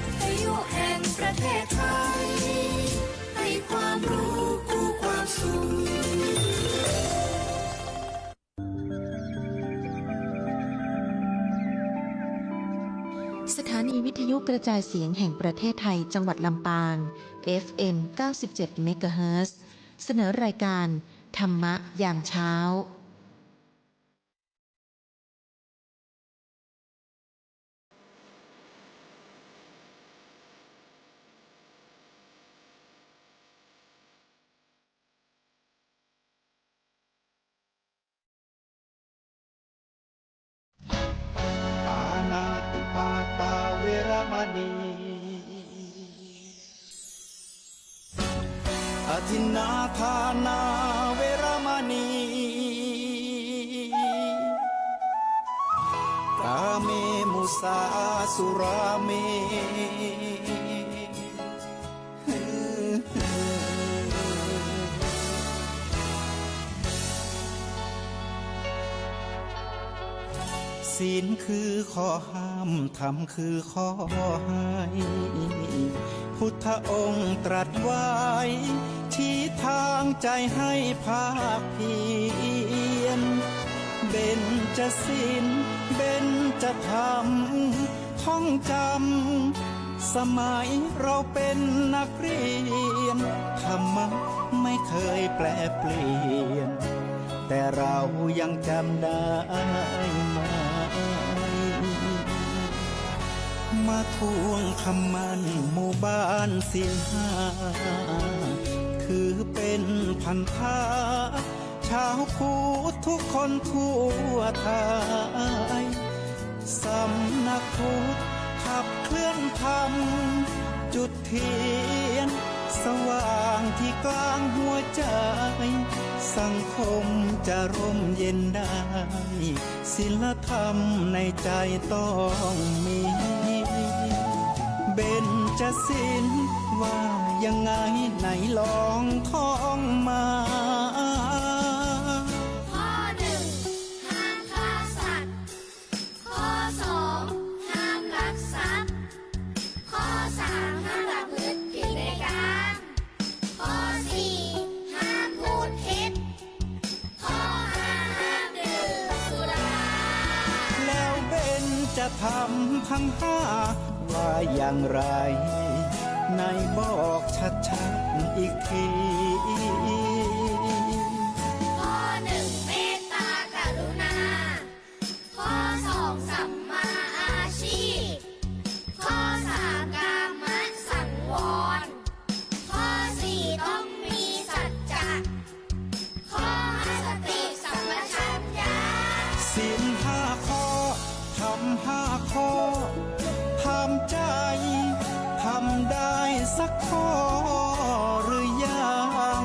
วิทยุแห่งประเทศไทยให้ความรู้คู่ความสุขสถานีวิทยุกระจายเสียงแห่งประเทศไทยจังหวัดลำปาง FM 97 เมกะเฮิรตซ์เสนอรายการธรรมะยามเช้าอาณาติปาตาเวรมณีอธินาทานาเวรมณีกาเมมุสาสุราเมศีลคือข้อห้ามธรรมคือข้อให้พุทธองค์ตรัสไว้ชี้ทางใจให้ภาคเพียรเบญจศีลเบญจธรรมท่องจำสมัยเราเป็นนักเรียนธรรมะไม่เคยแปรเปลี่ยนแต่เรายังจำได้ไหมาทวงคำมั่นหมู่บ้านศีลห้าคือเป็นพันธะชาวพุทธทุกคนทั่วไทยสำนักพุทธขับเคลื่อนธรรมจุดเทียนสว่างที่กลางหัวใจสังคมจะร่มเย็นได้ศีลธรรมในใจต้องมีเบญจศีลว่ายังไงไหนลองท่องมาข้อหนึ่งห้ามฆ่าสัตว์ข้อสองห้ามลักทรัพย์ข้อสามห้ามประพฤติผิดในกามข้อสี่ห้ามพูดเท็จข้อห้าห้ามดื่มสุราแล้วเบญจะทำทั้งห้าว่าอย่างไรในบอกชัดๆอีกทีข้อหนึ่งเมตตากรุณาข้อสองสัมมาอาชีพข้อสามกามสังวรข้อสี่ต้องมีสัจจะข้อห้าสติสัมปชัญญะศีลห้าข้อทำห้าข้อทำใจทำได้สักข้อหรือยัง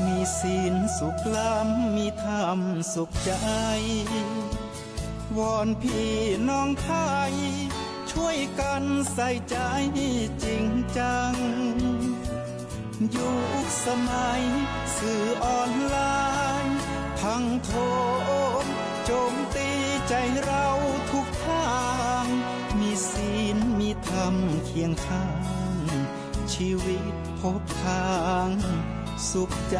มีศีลสุขล้ำมีธรรมสุขใจวอนพี่น้องไทยช่วยกันใส่ใจจริงจังยุคสมัยสื่อออนไลน์ทั้งโทษโจมตีใจเราทุกทางมีศีลมีธรรมเคียงข้างชีวิตพบทางสุขใจ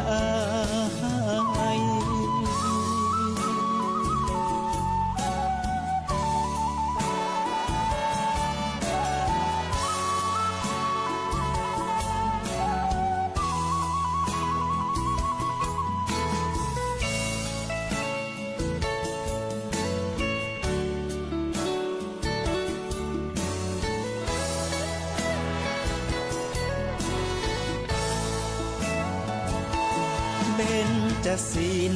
เบญจศีล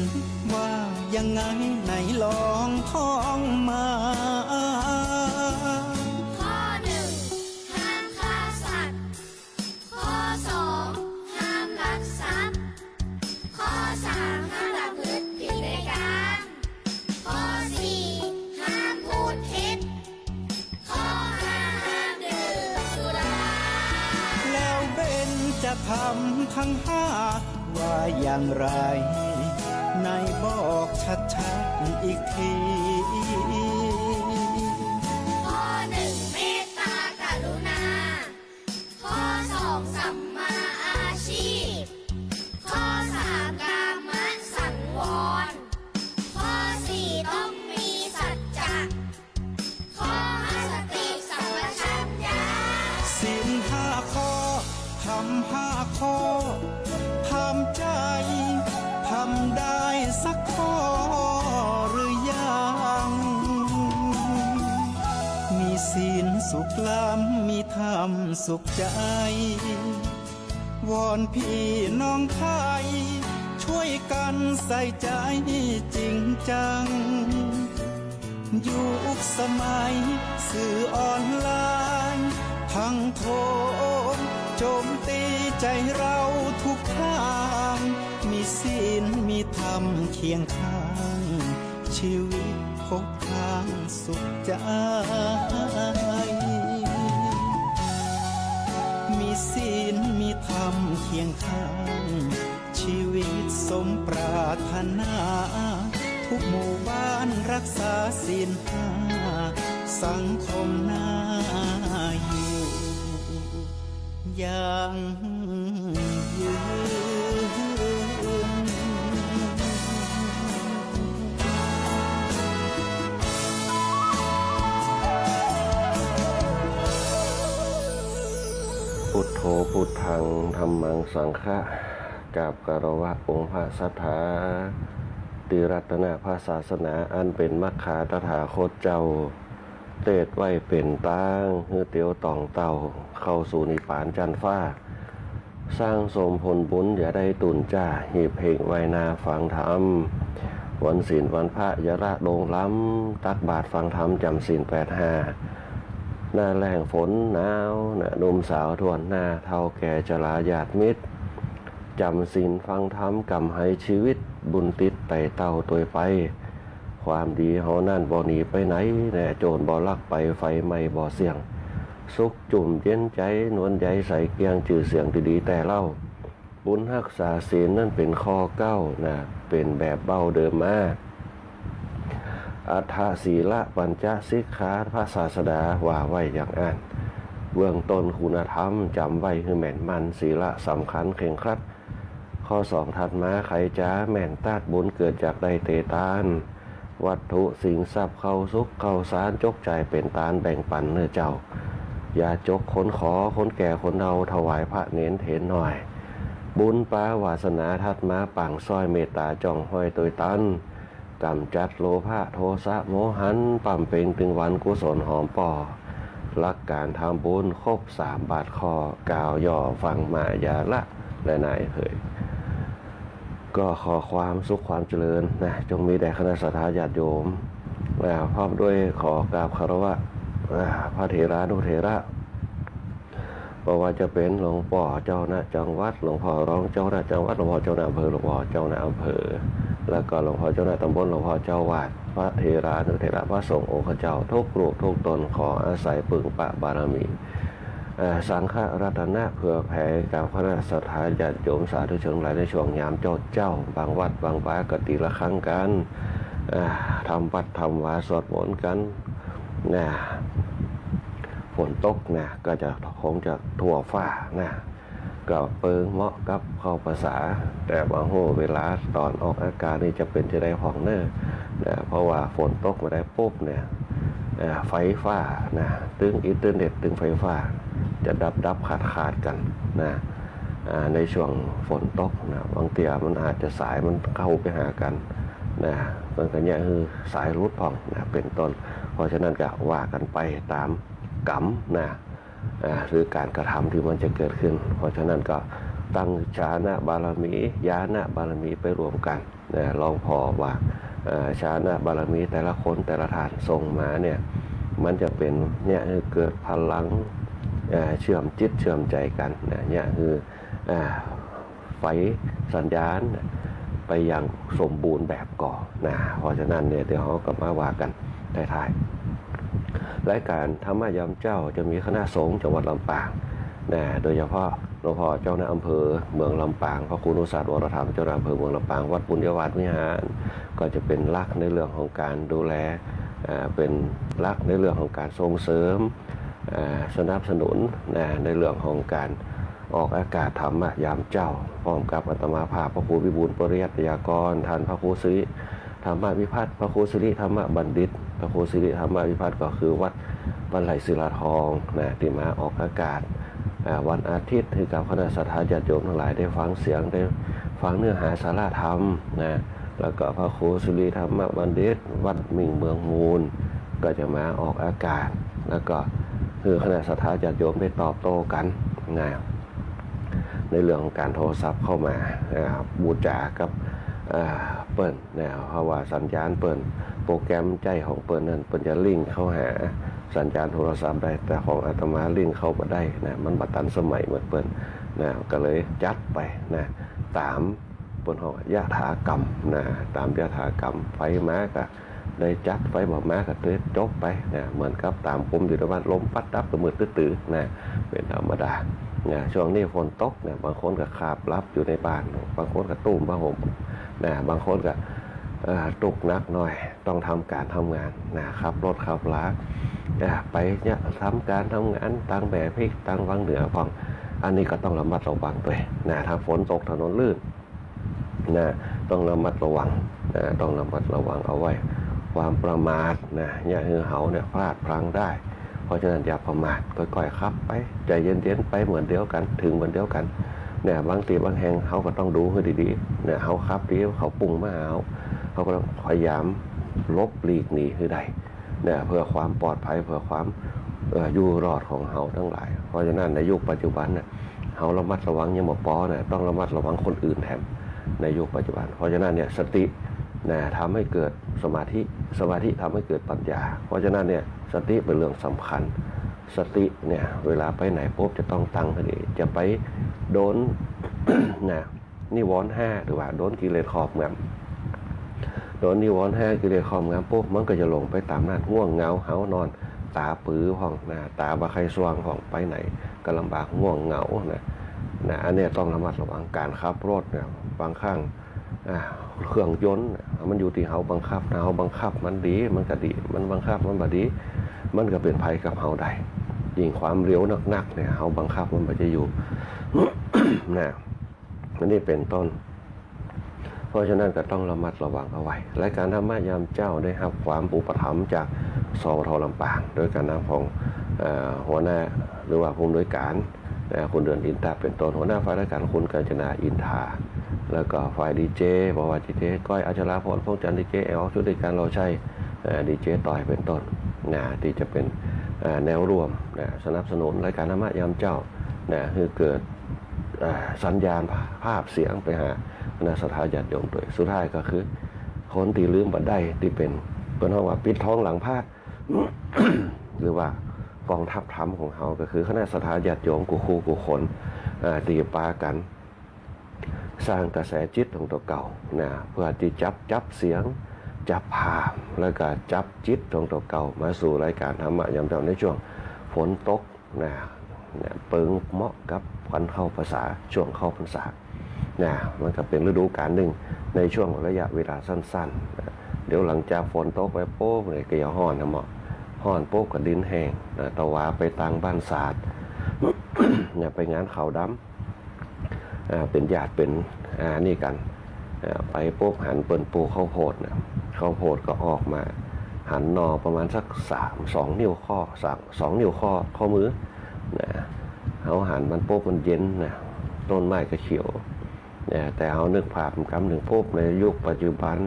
ว่ายังไงไหนลองท่องมาข้อหนึ่งห้ามฆ่าสัตว์ข้อสองห้ามลักทรัพย์ข้อสามห้ามประพฤติผิดในกามข้อสี่ห้ามพูดเท็จข้อห้าห้ามดื่มสุราแล้วเบญจะทำทั้งห้าว่าอย่างไรในบอกชัดๆอีกทีข้อหนึ่ง ท้อทำใจทำได้สักข้อหรือยังมีศีลสุขล้ำมีธรรมสุขใจวอนพี่น้องไทยช่วยกันใส่ใจจริงจังยุคสมัยสื่อออนไลน์ทั้งโถมโจมตีใจเราทุกทางมีศีลมีธรรมเคียงข้างชีวิตพบทางสุขใจมีศีลมีธรรมเคียงข้างชีวิตสมปรารถนาทุกหมู่บ้านรักษาศีลห้าสังคมน่าอยู่ยังยืน พุทโธพุทธังธัมมังสังฆะกราบคารวะองค์พระสัทธาติรัตนพระศาสนาอันเป็นมัคคาตถาคตเจ้าเตดไว้เป็นตั้งฮือเตียวต่องเต่าเข้าสู่นิพพานจันฟ้าสร้างสมผลบุญอย่าได้ตุนจ้าหีบเพลงไว้นาฟังธรรมวันศีลวันพระยะระโดงล้ำตักบาทฟังธรรมจำศีล85หน้าแรงฝนหนาวหน้าหนุ่มสาวทวนหน้าเท่าแก่ชราญาติมิตรจำศีลฟังธรรมกำให้ชีวิตบุญติดไต่เต้าตัวไปความดีเฮานั่นบ่หนีไปไหนแน่โจรบ่ลักไปไฟไหม้บ่เสี่ยงสุขจุ่มเย็นใจนวลใยใส่เกียงจื่อเสียงดีๆแต่เล่าบุญรักษาศีลนั่นเป็นข้อเก้านะเป็นแบบเบ้าเดิมมาอัฏฐศีละปัญจสิกขาพระศาสดาว่าไว้อย่างอ่านเบื้องต้นคุณธรรมจำไว้คือแม่นมันศีละสำคัญเข่งครัดข้อสองถัดมาใครจ้าแม่นตาดบุญเกิดจากได้เตตานวัตถุสิ่งทรัพย์เข้าสุขเข้าสารจกใจเป็นตานแบ่งปันเนื้อเจ้าอย่าจกคนขอคนแก่คนเฒ่าถวายพระเน้นเถนหน่อยบุญปาวาสนาทัดมาปังซ้อยเมตตาจ่องห้อยตัวตันกำจัดโลภะโทสะโมหันปั่มเป็นถึงวันกุศลหอมป่อลักการทำบุญครบ3 บาทคอกล่าวย่อฟังมาอย่าละและนายเผยก็ขอความสุขความเจริญนะจงมีแด่คณะสัตยาติโยมพร้อมด้วยขอกราบคารวะพระเถรานุเถระเพราะว่าจะเป็นหลวงพ่อเจ้าหน้าจังหวัดหลวงพ่อรองเจ้าหน้าจังหวัดหลวงพ่อเจ้าหน้าอำเภอหลวงพ่อเจ้าหน้าอำเภอแล้วก็หลวงพ่อเจ้าหน้าตำบลหลวงพ่อเจ้าวาดพระเถรานุเถระพระสงฆ์องค์เจ้าทุกรูปทุกตนขออาศัยปึงปะบารมีสังฆรัตนะเพื่อแผ่กับพระสัทธาญาติโยมสาธุชนหลายในช่วงยามเจ้าบางวัดบางบ้านก็ตีละครั้งกันทำวัดทำวาสวดมนต์กันฝนตกก็จะคงจะทั่วฟ้าก็เปิงเหมาะกับเข้าภาษาแต่บางโหเวลาตอนออกอากาศนี่จะเป็นจะได้ห้องเพราะว่าฝนตกมาได้ปุ๊บไฟฟ้าตึงอินเทอร์เน็ตตึงไฟฟ้าจะดับขาดกันในช่วงฝนตกบางเตียมันอาจจะสายมันเข้าไปหากันมันก็เนี่ยคือสายรุดพองเป็นต้นเพราะฉะนั้นก็ว่ากันไปตามกรรมหรือการกระทำที่มันจะเกิดขึ้นเพราะฉะนั้นก็ตั้งฌานบารมีญาณบารมีไปรวมกันลองพอว่าฌานบารมีแต่ละคนแต่ละฐานส่งมาเนี่ยมันจะเป็นเนี่ยคือเกิดพลังเชื่อมจิตเชื่อมใจกันเนี่ยคือไฟสัญญาณไปอย่างสมบูรณ์แบบก่อนเพราะฉะนั้นเนี่ยเดี๋ยวเราก็มาว่ากันท้ายๆรายการธรรมยามเจ้าจะมีคณะสงฆ์จังหวัดลำปางโดยเฉพาะหลวงพ่อเจ้าหน้าอำเภอเมืองลำปางพระครูนุศาสตร์วรธรรมเจ้าหน้าอำเภอเมืองลำปางวัดปุญญวาสวิหารก็จะเป็นหลักในเรื่องของการดูแลเป็นหลักในเรื่องของการส่งเสริมสนับสนุนในเรื่องของการออกอากาศธรรมยามเจ้าพร้อมกับอาตมาภาพพระครูวิบูลย์ปริยัติยากรท่านพระครูสิริธรรมวิพัฒน์พระครูสิริธรรมบัณฑิตพระครูสิริธรรมวิพัฒน์ก็คือวัดบรรลัยศิลาทองที่มาออกอากาศ วันอาทิตย์ที่กับคณะสัตยาญาติโยมทั้งหลายได้ฟังเสียงได้ฟังเนื้อหาสาระธรรมนะแล้วก็พระครูสุรีธรรมบัณฑิตวัดมิ่งเมืองมูลก็จะมาออกอากาศแล้วก็คือคณะสัตยาญาติโยมได้ตอบโต้กันนะในเรื่องของการโทรศัพท์เข้ามาบูจากับเปิ้ลนะเพราะว่าสัญญาณเปิ้ลโปรแกรมใจของเปิ้ลนั้นเปิ้ลจะลิงก์เข้าหาสัญญาณโทรศัพท์ได้แต่ของอาตมาลิงก์เข้ามาได้นะมันบัตันสมัยเหมือนเปิ้ลนะก็เลยจัดไปนะตามเปิ้ลของยถากรรมนะตามยถากรรมไฟม้าก็ได้จัดไฟบอกม้าก็เตือนจบไปนะเหมือนกับตามกรมอยู่ในบ้านลมพัดดับกระมือตื้อๆนะเป็นธรรมดาเนี่ยช่วงนี้ฝนตกเนี่ยบางคนก็คาบรับอยู่ในบ้านบางคนก็ตุ้มผ้าห่มนะบางคนก็ตกนักหน่อยต้องทำการทำงานนะครับรถขับลาไปเนี่ยทำการทำงานตั้งแบบพิกตั้งวังเหนือฟังอันนี้ก็ต้องระมัดระวังด้วยนะถ้าฝนตกถนนลื่นนะต้องระมัดระวังนะต้องระมัดระวังเอาไว้ความประมาทนะอย่าให้เหาเนี่ยพลาดพลั้งได้เพราะฉะนั้นอย่าประมาทค่อยๆขับไปใจเย็นๆไปเหมือนเดียวกันถึงเหมือนเดียวกันเนี่ยบางทีบางแห่งเขาก็ต้องดูให้ดีๆเนี่ยเขาขับดีเขาปุ่งมาเขาก็ต้องพยายามลบหลีกหนีให้ได้เนี่ยเพื่อความปลอดภัยเพื่อความอยู่รอดของเขาทั้งหลายเพราะฉะนั้นในยุคปัจจุบันเนี่ยเขาระมัดระวังยังบ่พอเนี่ยต้องระมัดระวังคนอื่นแถมในยุคปัจจุบันเพราะฉะนั้นเนี่ยสตินะทำให้เกิดสมาธิทำให้เกิดปัญญาเพราะฉะนั้นเนี่ยสติเป็นเรื่องสำคัญสติเนี่ยเวลาไปไหนปุ๊บจะต้องตั้งให้ดีจะไปโดน นะนิวรณ์5หรือว่าโดนกิเลสครอบงำโดนนิวรณ์5กิเลสครอบงำปุ๊บมันก็จะลงไปตามนั้นง่วงเหงาเหานอนตาปื้อห้องนะตาบะไคสว่างห้องไปไหนก็ลำบากง่วงเหงานะอันนี้ต้องระมัดระวังการขับรถเนี่ยบางครั้งเครื่องยนต์มันอยู่ที่เฮาบังคับนะเฮาบังคับมันดีมันก็ดีมันบังคับมันบ่ดีมันก็เป็นภัยกับเฮาได้ยิ่งความเร็วหนักๆเนี่ยเฮาบังคับมันบ่จะอยู่ นะนี่เป็นต้นเพราะฉะนั้นก็ต้องระมัดระวังเอาไว้รายการธรรมะยามเจ้าได้รับความอุปถัมภ์จากสวทลำปางโดยการนำของหัวหน้าหรือว่าผู้อำนวยการคุณเดือนอินทาเป็นต้นหัวหน้าฝ่ายราชการคุณกาญจนาอินทาแล้วก็ฝ่ายดีเจบอกว่าดีเจก้อยอัชราพรพงษ์จันทร์ดีเจแอลชุดในการเราใช้ดีเจต่อยเป็นต้นที่จะเป็นแนวร่วมสนับสนุนรายการธรรมะยามเจ้าคือเกิดสัญญาณภาพเสียงไปหาสถาญาติโยมโดยสุดท้ายก็คือคนที่ลืมบัดได้ที่เป็นเรียกว่าปิดท้องหลังผ้า หรือว่ากองทัพธรรมของเขาก็คือคณะสถาญาติโยมกูครูกูคนตีปากันสร้างกระแสจิตของตัวเก่าเพื่อที่จับเสียงจับภาพแล้วก็จับจิตของตัวเก่ามาสู่รายการธรรมะยามเช้าในช่วงฝนตกเปิงเหมาะกับควันเข้าภาษาช่วงเข้าพรรษามันก็เป็นฤดูกาลหนึ่งในช่วงระยะเวลาสั้นๆเดี๋ยวหลังจากฝนตกไปโป๊บเลยก็อย่าห้อนนะเหมาะห้อนโป๊บกับดินแห้งตะวาไปตังบ้านศาสตร์ ไปงานเขาดำเป็นญาติเป็นนี่กันไปปุ๊บหันเปิ่นปูข้าวโพดข้าวโพดก็ออกมาหันนอประมาณสัก2 นิ้ว2 นิ้วข้อมือเขาหันมันปุ๊บมันเย็นต้นไม้ก็เขียวแต่เอานึกภาพคำหนึ่งปุ๊บในยุคปัจจุบัน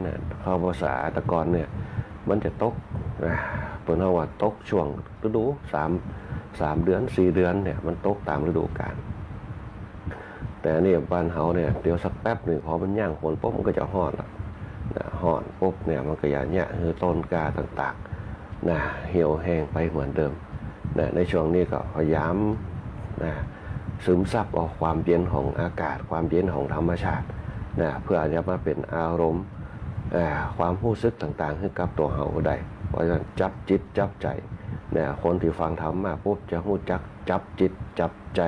เข้าภาษาตะกอนเนี่ยมันจะตกเปิ่นว่าตกช่วงฤดู3 เดือน 4 เดือนเนี่ยมันตกตามฤดูกาลแต่นี่บ้านเขาเนี่ยเดี๋ยวสักแป๊บหนึ่งพอมันย่างฝนปุ๊บมันก็จะห่อนละห่อนปุ๊บเนี่ยมันก็อย่างเงี้ยคือต้นกาต่างๆเหี่ยวแห้งไปเหมือนเดิมในช่วงนี้ก็พยายามซึมซับเอาความเย็นของอากาศความเย็นของธรรมชาติเพื่อจะมาเป็นอารมณ์ความรู้สึกต่างๆให้กับตัวเขาได้เพราะฉะนั้นจับจิตจับใจคนที่ฟังธรรมมาปุ๊บจะรู้จักจับจิตจับใจ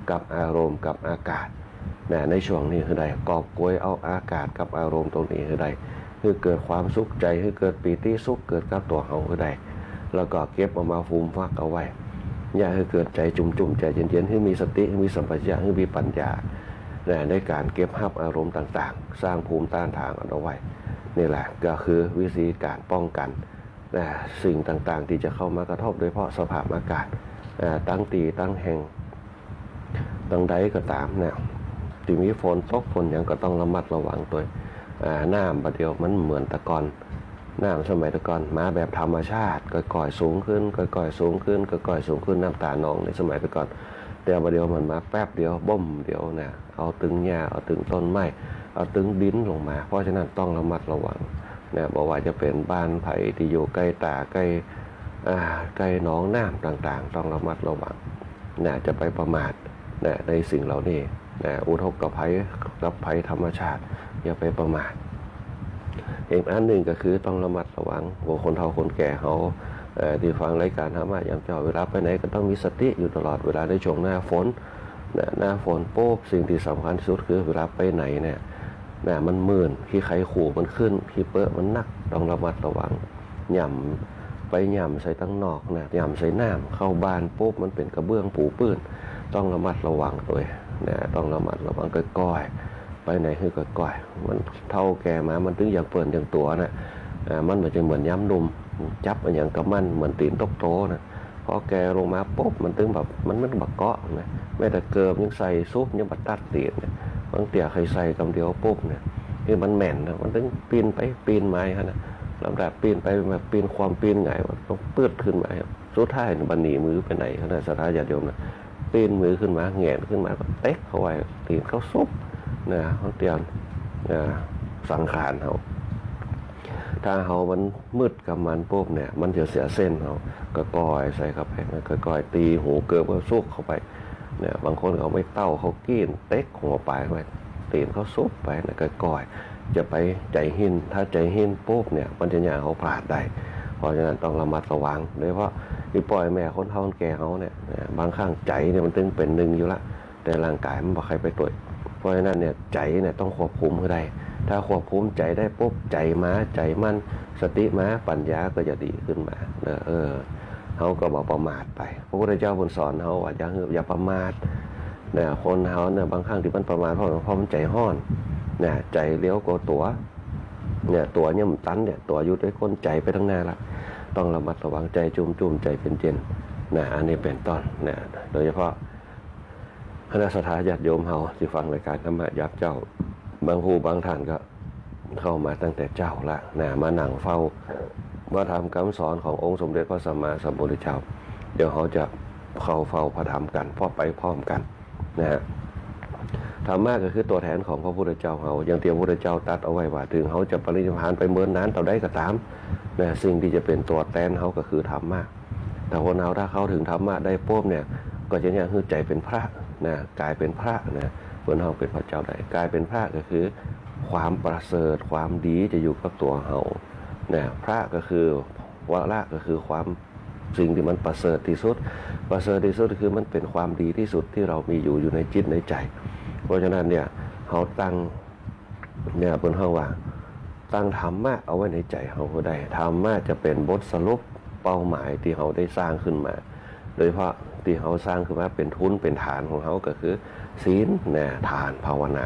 กับอารมณ์กับอากาศในช่วงนี้คือใดกอบกวยเอาอากาศกับอารมณ์ตรงนี้คือใดคือเกิดความสุขใจคือเกิดปีติสุขเกิดกับตัวเขาคือใดแล้วก็เก็บออกมาฟูมฟักเอาไว้อย่าให้เกิดใจจุ่มๆใจเย็นๆให้มีสติให้มีสัมปชัญญะให้มีปัญญาในการเก็บรับอารมณ์ต่างๆสร้างภูมิต้านทานเอาไว้นี่แหละก็คือวิธีการป้องกันสิ่งต่างๆที่จะเข้ามากระทบโดยเฉพาะสภาพอากาศตั้งตีตั้งแห่ง ดังใดก็ตามเนี่ยที่มีฝนตกฝนอย่างก็ต้องระมัดระวังตัวน้ำประเดี๋ยวมันเหมือนตะกอนน้ำสมัยตะกอนมาแบบธรรมชาติก่อยๆสูงขึ้นก่อยๆสูงขึ้นก่อยๆสูงขึ้นน้ำตาหนองในสมัยตะกอนแต่ประเดี๋ยวมันมาแป๊บเดียวบ่มเดียวเนี่ยเอาตึงหญ้าเอาตึงต้นไม้เอาตึงดินลงมาเพราะฉะนั้นต้องระมัดระวังเนี่ยบอกว่าจะเป็นบ้านไผ่ที่อยู่ใกล้ตาใกล้หนองน้ำต่างๆต้องระมัดระวังเนี่ยจะไปประมาทเนี่ยในสิ่งเหล่านี้เนี่ยอุทกภัยธรรมชาติอย่าไปประมาทอีกอันหนึ่งก็คือต้องระมัดระวังคนเฒ่าคนแก่เขาที่ฟังรายการธรรมะอย่างเจ้าเวลาไปไหนก็ต้องมีสติอยู่ตลอดเวลาในช่วงหน้าฝนหน้าฝนปุ๊บสิ่งที่สำคัญที่สุดคือเวลาไปไหนเนี่ยมันมื่นขี้ไขขู่มันขึ้นขี้เปื้อมันนักต้องระมัดระวังไปย่ำใส่ตั้งนอกย่ำใส่น้ำเข้าบ้านปุ๊บมันเป็นกระเบื้องปูปื้นต้องระมัดระวังตัวต้องระมัดระวังก้อยไปไหนคือก้อยมันเท่าแก่มามันถึงอย่างเปิ่นอย่างตัวมันจะเหมือนย้ำนุ่มจับอย่างกับมันเหมือนตีนตกโตพอแกลงมาปุ๊บมันตึงแบบมันบักเกาะไม่แต่เกิบยังใส่ซุปยังบัดตัดตีนบางเตี่ยใครใส่กำเดียวปุ๊บคือมันแม่นมันตึงปีนไปปีนไม้ลำดับปีนไปมาปีนความปีนไงต้องปืดขึ้นมาสุดท้ายบันหนีมือไปไหนสถาญาติโยมปีนมือขึ้นมาแงนขึ้นมาเต๊กเข้าไว้ตีนเข้าซุปเขาเตียนสังขารเขาถ้าเขามันมืดกับมันปุ๊บมันจะเสียเส้นเขาก็ก้อยใส่เข้าไปก็ก้อยตีหูเกิบก็ซุกเข้าไปบางคนเขาไม่เต้าเขากินเต๊กหัวปลายไปตีนเขาซุปไปก็ก้อยจะไปใจหินถ้าใจหินปุ๊บมันจะหย่าเขาพลาดได้เพราะฉะนั้นต้องระมัดระวังโดยเฉพาะที่ปล่อยแม่คนเฒ่าคนแก่เขาบางครั้งใจมันตึงเป็นหนึ่งอยู่ละแต่ร่างกายมันบ่ใครไปตรวจเพราะฉะนั้นใจต้องควบคุมให้ได้ถ้าควบคุมใจได้ปุ๊บใจมาใจมั่นสติมาปัญญาก็จะดีขึ้นมาเขาก็บอกประมาทไปพระพุทธเจ้าบนสอนเขาว่าอย่าประมาทคนเขาบางครั้งที่มันประมาทเพราะมันใจห้อนใจเลี้ยวกว่าตัวมันตันตัวอยู่ด้วยก้นใจไปทั้งหน้าละต้องระมัดระวังใจจุ่มใจเป็นเจนอันนี้เป็นต้นโดยเฉพาะคณะสัตยาติโยมเขาที่ฟังรายการธรรมะยักษ์เจ้าบางผู้บางท่านก็เข้ามาตั้งแต่เจ้าละมานั่งเฝ้าว่าทำคำสอนขององค์สมเด็จพระสัมมาสัมพุทธเจ้าเดี๋ยวเขาจะเข้าเฝ้าพระธรรมกันพอไปพร้อมกันธรรมะก็คือตัวแทนของพระพุทธเจ้าเขาอย่างที่พระพุทธเจ้าตรัสเอาไว้ว่าถึงเขาจะปรินิพพานไปเมื่อนานต่อได้ก็ตามสิ่งที่จะเป็นตัวแทนเขาก็คือธรรมะแต่คนเราถ้าเขาถึงธรรมะได้ปุ๊บก็จะคือใจเป็นพระกลายเป็นพระคนเขาเป็นพระเจ้าได้กลายเป็นพระก็คือความประเสริฐความดีจะอยู่กับตัวเขาพระก็คือวะละก็คือความสิ่งที่มันประเสริฐที่สุดคือมันเป็นความดีที่สุดที่เรามีอยู่ในจิตในใจเพราะฉะนั้นเขาตั้งบนเขาว่าตั้งธรรมะเอาไว้ในใจเขาก็ได้ธรรมะจะเป็นบทสรุปเป้าหมายที่เขาได้สร้างขึ้นมาโดยเฉพาะที่เขาสร้างขึ้นมาเป็นทุนเป็นฐานของเขาก็คือศีลทานภาวนา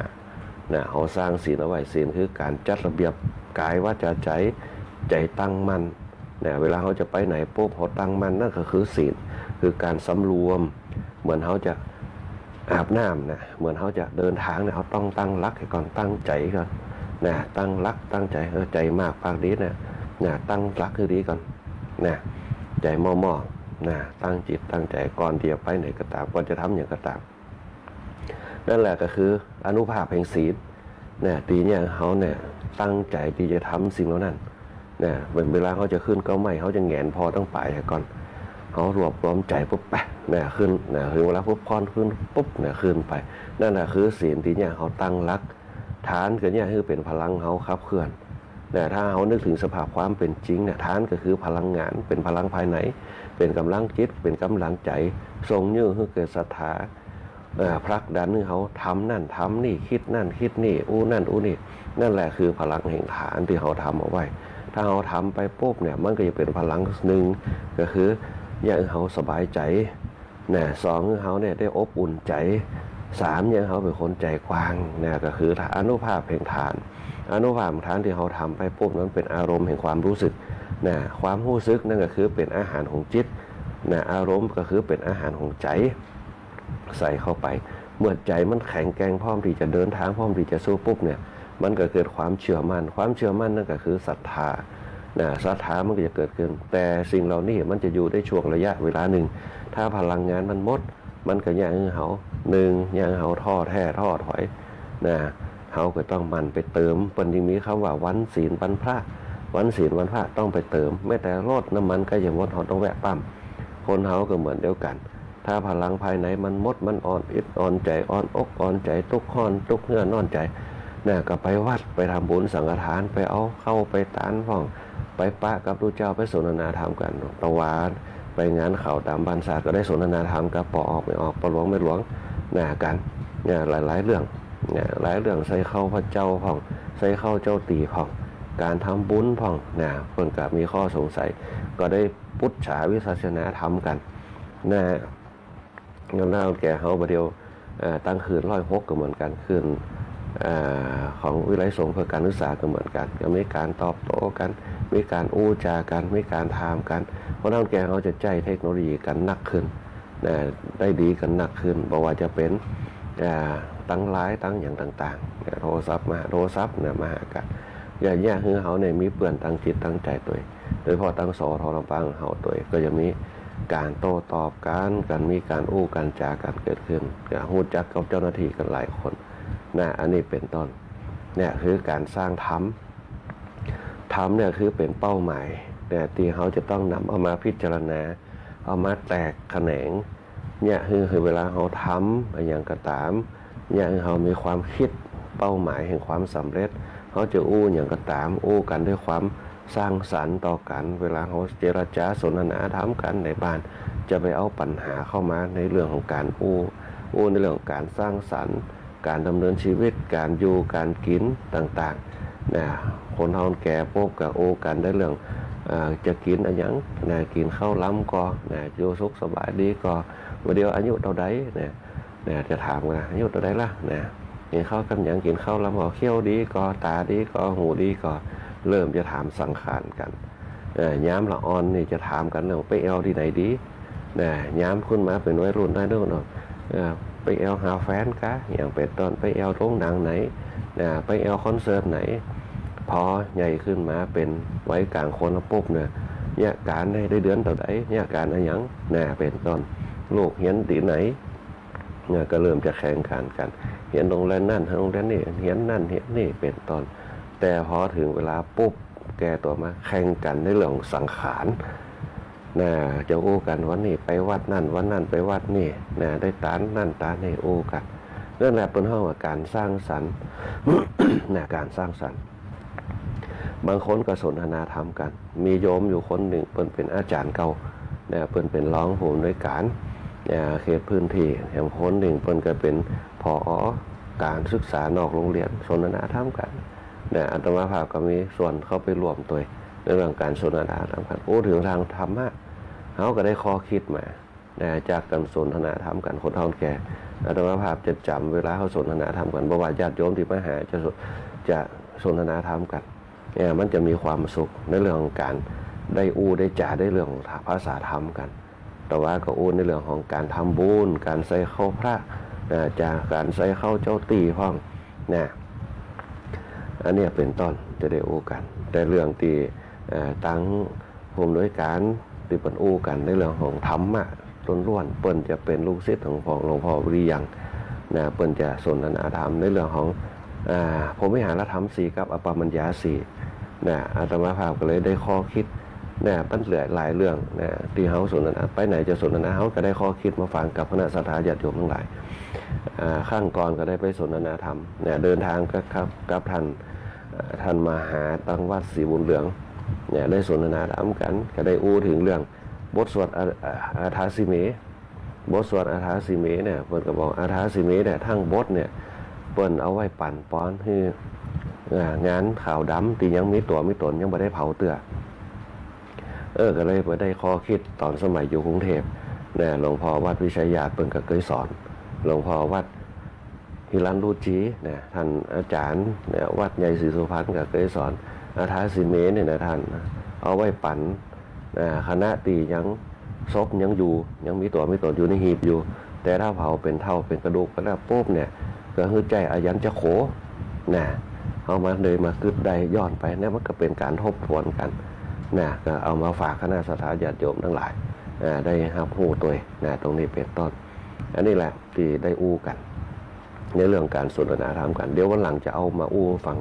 เขาสร้างศีลเอาไว้ศีลคือการจัดระเบียบกายวาจาใจตั้งมั่นเวลาเขาจะไปไหนปุ๊บเขาตั้งมั่นนั่นก็คือศีลคือการสำรวมเหมือนเขาจะอาบน้ำเหมือนเขาจะเดินทางเขาต้องตั้งรักให้ก่อนตั้งใจก่อนตั้งรักตั้งใจใจมากปากดีตั้งรักคือดีก่อนใจม่อตั้งจิตตั้งใจก่อนที่จะไปไหนก็ตามก่อนจะทำอย่างก็ตามนั่นแหละก็คืออนุภาพแห่งศีลตีเขาตั้งใจที่จะทำสิ่งเหล่านั้นเวลาเขาจะขึ้นก็ไม่เขาจะแงนพอต้องไปก่อนเขารวบรวมใจปุ๊บไปขึ้นถึงเวลาปุ๊บพรขึ้นปุ๊บขึ้นไปนั่นแหละคือศีลที่เขาตั้งรักฐานก็คือเป็นพลังเขาขับเคลื่อนถ้าเขานึกถึงสภาพความเป็นจริงฐานก็คือพลังงานเป็นพลังภายในเป็นกำลังจิตเป็นกำลังใจทรงยื้อให้เกิดศรัทธาผลักดันให้เขาทำนั่นทำนี่คิดนั่นคิดนี่นั่นนี่นั่นแหละคือพลังแห่งฐานที่เขาทำเอาไว้ถ้าเขาทำไปปุ๊บมันก็จะเป็นพลังหนึ่งก็คืออย่างเขาสบายใจสองเขาได้อบอุ่นใจสามอย่างเขาเป็นคนใจกว้างก็คืออนุภาพแห่งฐานอนุภาพแห่งฐานที่เขาทำไปปุ๊บนั้นเป็นอารมณ์แห่งความรู้สึกความรู้สึกนั่นก็คือเป็นอาหารของจิตอารมณ์ก็คือเป็นอาหารของใจใส่เข้าไป เมื่อใจมันแข็งแกร่งพร้อมที่จะเดินทางพร้อมที่จะสู้ปุ๊บเนี่ยมันก็เกิดความเชื่อมั่นนั่นก็คือศรัทธาศรัทธามันก็จะเกิดขึ้นแต่สิ่งเหล่านี้มันจะอยู่ได้ช่วงระยะเวลาหนึ่งถ้าพลังงานมันหมดมันก็อย่างเขาอย่างเขาท้อแท้ท้อถอยเขาก็ต้องมันไปเติมเป็นอย่างนี้คำว่าวันศีลวันพระต้องไปเติมแม้แต่รถน้ำมันก็อย่างว่าเขาต้องแวะปั๊มคนเขาก็เหมือนเดียวกันถ้าพลังภายในมันหมดมันอ่อนอิดอ่อนใจอ่อนอกอ่อนใจทุกข้อนทุกเนื้อนอนใจก็ไปวัดไปทำบุญสังฆทานไปเอาเข้าไปตานพ่องไปปะกับพระเจ้าไปสนทนาธรรมกันตะวันไปงานข่าวตามบ้านศาสตร์ก็ได้สนทนาธรรมกับปออกไม่ออกปหลวงไม่หลวงกันหลายเรื่องหลายเรื่องใส่เข้าพระเจ้าพ่องใส่เข้าเจ้าตีพ่องการทำบุญพ่องเพิ่นก็มีข้อสงสัยก็ได้พุทธาวิสัชนาธรรมกันเงินเล่าแก่เขาประเดียวตั้งคืน106ก็เหมือนกันคืนของวิไลสงฆ์เพื่อการศึกษาก็เหมือนกันก็มีการตอบโต้กันมีการอู้จากันมีการถามกันเพราะนั่นแกเขาจะใจเทคโนโลยีกันหนักขึ้นได้ดีกันหนักขึ้นบอกว่าจะเป็นตั้งไลน์ตั้งอย่างต่างๆโทรศัพท์มาหากันอย่าคือเขาเนี่ยมีเปื่อนตั้งจิตตั้งใจตัวโดยเฉพาะตั้งสอทอลำปางเขาตัวก็จะมีการโต้ตอบกันมีการอู้กันจากันเกิดขึ้นหูจักกับเจ้าหน้าที่กันหลายคนอันนี้เป็นต้นคือการสร้างธรรมเนี่ยคือเป็นเป้าหมายที่เขาจะต้องนำเอามาพิจารณาเอามาแตกแขนงคือเวลาเขาทำอย่างกระตามเขามีความคิดเป้าหมายแห่งความสำเร็จเขาจะอู้อย่างกระตามอู้กันด้วยความสร้างสรรค์ต่อกันเวลาเขาเจรจาสนทนาธรรมกันในบ้านจะไปเอาปัญหาเข้ามาในเรื่องของการอู้ในเรื่องของการสร้างสรรค์การดำเนินชีวิตการอยู่การกินต่างๆคนเฒ่าแก่พบกับกันได้เรื่องจะกินอะไรอย่างกินข้าวล้ำก็อยู่สุขสบายดีก็วันเดียวอายุเท่าใดจะถามกันอายุเท่าใดล่ะกินข้าวกับอย่างกินข้าวล้ำก็เขี้ยวดีก็ตาดีก็หูดีก็เริ่มจะถามสังขารกันย้ำละอ่อนนี่จะถามกันเรื่องไปเอาที่ไหนดีย้ำขึ้นมาเป็นวัยรุ่นได้ด้วยเนาะไปเอลหาแฟนกะอย่างเป็นต้นไปเอลโรงหนังไหนไปเอลคอนเสิร์ตไหนพอใหญ่ขึ้นมาเป็นไว้กลางคนแล้วปุ๊บเนี่ยการได้เดือนต่อใดเนี่ยการอะไรอย่างเป็นต้นลูกเห็นตีไหนก็เริ่มจะแข่งขันกันเห็นโรงแรมนั่นโรงแรมนี่เห็นนั่นเห็นนี่เป็นต้นแต่พอถึงเวลาปุ๊บแกตัวมาแข่งกันในเรื่องสังขารจะอู้กันวันนี้ไปวัดนั่นวันนั้นไปวัดนี่ได้ตานนั่นตานนี่อู้กันนั่นแหละเป็นห้องการสร้างสรรค์ การสร้างสรรค์บางคนก็สนทนาธรรมกันมีโยมอยู่คนหนึ่งเป็นอาจารย์เก่าเป็นรองผู้อำนวยการเขตพื้นที่แห่งคนหนึ่งก็เป็นผอ.การศึกษานอกโรงเรียนสนทนาธรรมกันอาตมาภาพก็มีส่วนเข้าไปร่วมตัวในเรื่องการสนทนาธรรมกันถึงทางธรรมะเขาก็ได้ข้อคิดมาจากการสนทนาธรรมกันคนเฒ่าแก่อาตมาภาพจะจำเวลาเขาสนทนาธรรมกันบ่ว่าญาติโยมที่มาหาจะสนทนาธรรมกันมันจะมีความสุขในเรื่องของการได้ได้จ่าได้เรื่องของภาษาธรรมกันแต่ว่าก็ในเรื่องของการทำบุญการใส่เข้าพระจากการใส่เข้าเจ้าตีห้องอันนี้เป็นต้นจะได้กันแต่เรื่องที่ตั้งผมโดยการที่เป็นกันในเรื่องของธรรมะล้วนๆเปิ้นจะเป็นลูกศิษย์ของหลวงพ่อวิริยังเปิ้นจะสนทนาธรรมในเรื่องของผมวิหารธรรม4กับอปมัญญา4อาตมาภาพก็เลยได้ข้อคิดมันเหลือหลายเรื่องที่เฮาสนทนาไปไหนจะสนทนาเฮาก็ได้ข้อคิดมาฟังกับคณะศรัทธาญาติโยมทั้งหลายข้างก่อนก็ได้ไปสนทนาธรรมเดินทางกับท่านมหาตั้งวัดศรีบุญเหลืองได้สนทนาธรรมกันก็ได้ถึงเรื่องบทสวดอาทาสิเมบทสวดอาทาสิเมเพิ่นก็บอกอาทาสิเมทั้งบทเปิ้นเอาไว้ปั่นป้อนคืองานข่าวดำตียังมีตัวมีตนยังไม่ได้เผาเตื้อก็เลยได้ข้อคิดตอนสมัยอยู่กรุงเทพหลวงพ่อวัดวิชัยญาติเปิ้นก็เคยสอนหลวงพ่อวัดฮิรันรูจีท่านอาจารย์วัดใหญ่ศรีสุพรรณก็เคยสอนอาทาสิเมท่านเอาไว้ปั่นคณะตียังศพยังอยู่ยังมีตัวมีตนอยู่ในหีบอยู่ แต่ถ้าเผาเป็นเท่าเป็นกระดูกไปแล้วปุ๊บเนี่ยก็คือใจอายันจะโขนะเอามาเลยมาคึดได้ย้อนไปเนี่ยมันก็เป็นการทบทวนกันนะก็เอามาฝากคณะสัตยาญาติโยมทั้งหลายได้รับรู้ตัวนะตรงนี้เป็นต้นอันนี้แหละที่ได้อู้กันในเรื่องการสนทนาธรรมกันเดี๋ยววันหลังจะเอามาอู้ฟัง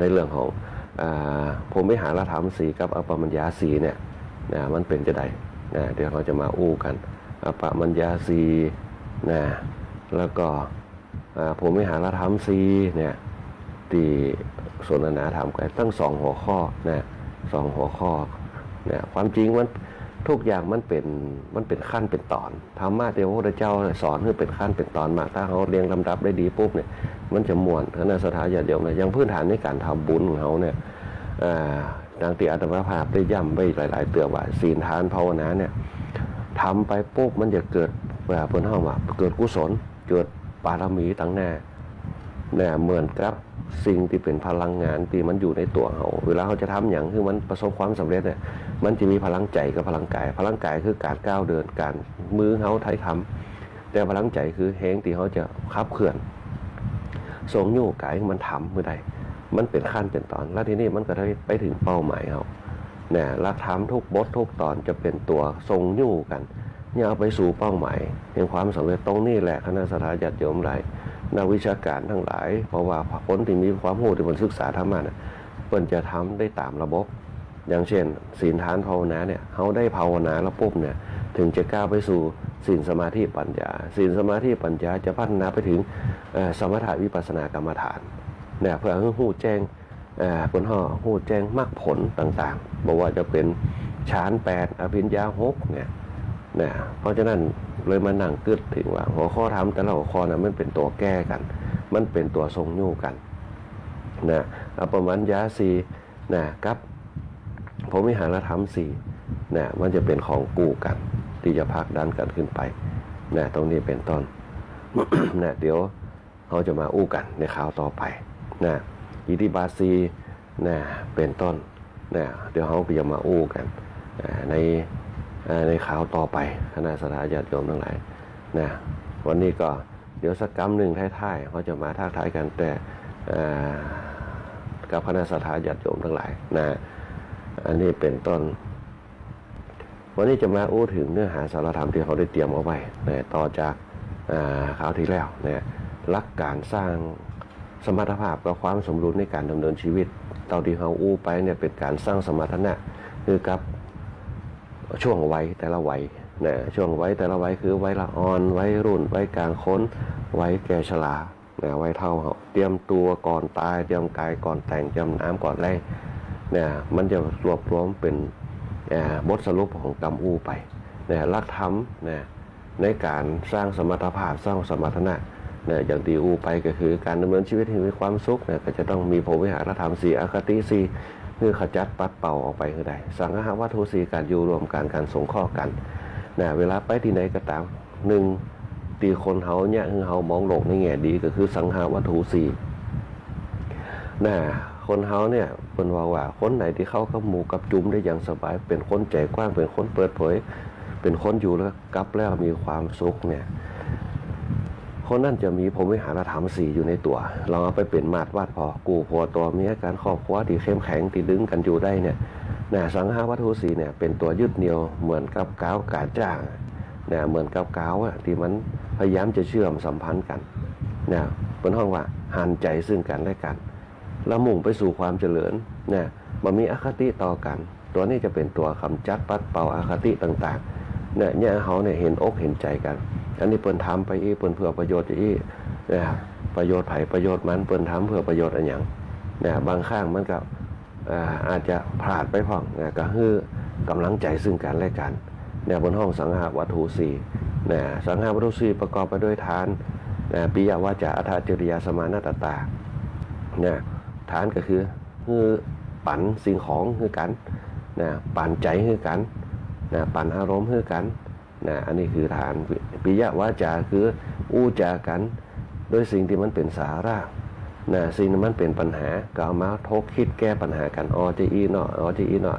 ในเรื่องของผมไม่หาละธรรมสีกับอปมัญญาสีเนี่ยนะมันเป็นจะได้นะเดี๋ยวเราจะมาอู้กันอปมัญญาสีนะแล้วก็ผมไม่หาละธรรมสีเนี่ยที่สนทนาธรรมกันทั้งสองหัวข้อนะสองหัวข้อเนี่ยความจริงมันทุกอย่างมันเป็นขั้นเป็นตอนธรรมะที่พระพุทธเจ้าสอนให้เป็นขั้นเป็นตอนมาถ้าเขาเรียงลำดับได้ดีปุ๊บเนี่ยมันจะม่วนคณะสัตยาญาติโยมเนี่ยยังพื้นฐานในการทำบุญของเขาเนี่ยดังที่อาตมาภาพได้ย้ำไว้หลายๆเตือนว่าศีลทานภาวนาเนี่ยทำไปปุ๊บมันจะเกิดแบบเพิ่นเฮาว่าเกิดกุศลเกิดบารมีตั้งหน้าเนี่ยเหมือนกับสิ่งที่เป็นพลังงานที่มันอยู่ในตัวเขาเวลาเขาจะทำอย่างคือมันประสบความสำเร็จเนี่ยมันจะมีพลังใจกับพลังกายพลังกายคือการก้าวเดินการมือเขาไทยทำแต่พลังใจคือแหงที่เขาจะขับเคลื่อนส่งโยกกายมันทำเมื่อใดมันเป็นขั้นเป็นตอนแล้วทีนี้มันก็ได้ไปถึงเป้าหมายเขาเนี่ยรักธรรมทุกบททุกตอนจะเป็นตัวทรงโยกกันเนี่ยเอาไปสู่เป้าหมายแห่งความสำเร็จตรงนี้แหละคณะสัตยาญาติโยมหลายนักวิชาการทั้งหลายเพราะว่าคนที่มีความรู้ที่มันศึกษาธรรมะเนี่ยเพิ่นจะทำได้ตามระบบอย่างเช่นศีลทานภาวนาเนี่ยเขาได้ภาวนาแล้วปุ๊บเนี่ยถึงจะก้าวไปสู่ศีลสมาธิปัญญาศีลสมาธิปัญญาจะพัฒนาไปถึงสมถะวิปัสสนากรรมฐานเนี่ยเพื่อให้หู้แจ้งผลหู้แจ้งมรรคผลต่างๆบอกว่าจะเป็นฌาน8อภิญญา6เนี่ยเพราะฉะนั้นเลยมานั่งกึศถึงว่าหัวข้อธรรมแต่ละหัวข้อนะมันเป็นตัวแก้กันมันเป็นตัวทรงโยกกันนะอปมัญญาสีนะกับผมวิหารธรรมสี่นะมันจะเป็นของกู้กันที่จะพักดันกันขึ้นไปนะตรงนี้เป็นต้น นะเดี๋ยวเราจะมาอู้กันในข่าวต่อไปนะอิทธิบาทสีนะเป็นต้นนะเดี๋ยวเราจะมาอู้กันในข่าวต่อไปคณะสัตยาญาติโยมทั้งหลายนะวันนี้ก็เดี๋ยวสักกรรมหนึ่งท้ายๆเขาจะมาทักทายกันแต่กับคณะสัตยาญาติโยมทั้งหลายนะอันนี้เป็นต้นวันนี้จะมาอู้ถึงเนื้อหาสารธรรมที่เขาได้เตรียมเอาไว้นะต่อจากข่าวที่แล้วนะหลักการสร้างสมรรถภาพกับความสมดุลในการดำเนินชีวิตเท่าที่เขาอู้ไปเนี่ยเป็นการสร้างสมรรถนะคือกับช่วงวัยแต่ละวัยนะช่วงวัยแต่ละวัยคือวัยละอ่อนวัยรุ่นวัยกลางคนวัยแก่ชรานะวัยเฒ่าเตรียมตัวก่อนตายเตรียมกายก่อนแต่งเตรียมน้ำก่อนแรงเนี่ยมันจะรวบรวมเป็นบทสรุปของกรรมอู้ไปเนี่ยหลักธรรมเนี่ยในการสร้างสมรรถภาพสร้างสมรรถนะเนี่ยอย่างที่อู้ไปก็คือการดำเนินชีวิตให้มีความสุขเนี่ยก็จะต้องมีพรหมวิหารธรรม4อคติ4คือขจัดปัดเป่าออกไปคือใดสังฆวัตถุ4การอยู่รวมกันการสงเคราะห์กันเนี่ยเวลาไปที่ไหนก็ตามหนึ่งตีคนเฮาเนี่ยคือเฮามองโลกในแง่ดีก็คือสังฆวัตถุ4นะคนเฮาเนี่ยเป็นว่าคนไหนที่เข้ากับหมู่กับจุ่มได้อย่างสบายเป็นคนใจกว้างเป็นคนเปิดเผยเป็นคนอยู่แล้วกับแล้วมีความสุขเนี่ยคนนั้นจะมีพรหมวิหารธรรม4อยู่ในตัวเราเอาไปเป็นมาตรวัดพอกูพอตัวมีอาการครอบครัวที่เข้มแข็งที่ดึงกันอยู่ได้เนี่ยสังฆวัตถุ4เนี่ยเป็นตัวยึดเหนี่ยวเหมือนกับกาวกาจ้างเนี่ยเหมือนกับกาวที่มันพยายามจะเชื่อมสัมพันธ์กันเนี่ยเป็นห้องว่าหันใจซึ่งกันและกันแล้วมุ่งไปสู่ความเจริญเนี่ยมันมีอคติต่อกันตัวนี้จะเป็นตัวคำจัดปัดเป่าอคติต่างๆเนี่ยเขาเนี่ยเห็นอกเห็นใจกันอันนี้เปิ้นทำไปอีเปิ้นเพื่อประโยชน์อีเนี่ยประโยชน์ไผ่ประโยชน์มันเปิ้นทำเพื่อประโยชน์อะไรอย่างเนี่ยบางข้างมันก็อาจจะพลาดไปพ่องเนี่ยก็คือกำลังใจซึ่งกันและกันเนี่ยบนห้องสังฆวัตถุ4เนี่ยสังฆวัตถุ4ประกอบไปด้วยทานปิยวาจาอัฏฐจริยาสมานาตตาเนี่ยทานก็คือปั่นสิ่งของคือกันนะปั่นใจคือกันนะปั่นอารมณ์คือกันนะอันนี้คือทานปิยวาจาคืออู้จากันโดยสิ่งที่มันเป็นสาระนะสิ่งที่มันเป็นปัญหาก็เอามาทบคิดแก้ปัญหากันจะอีเนาะ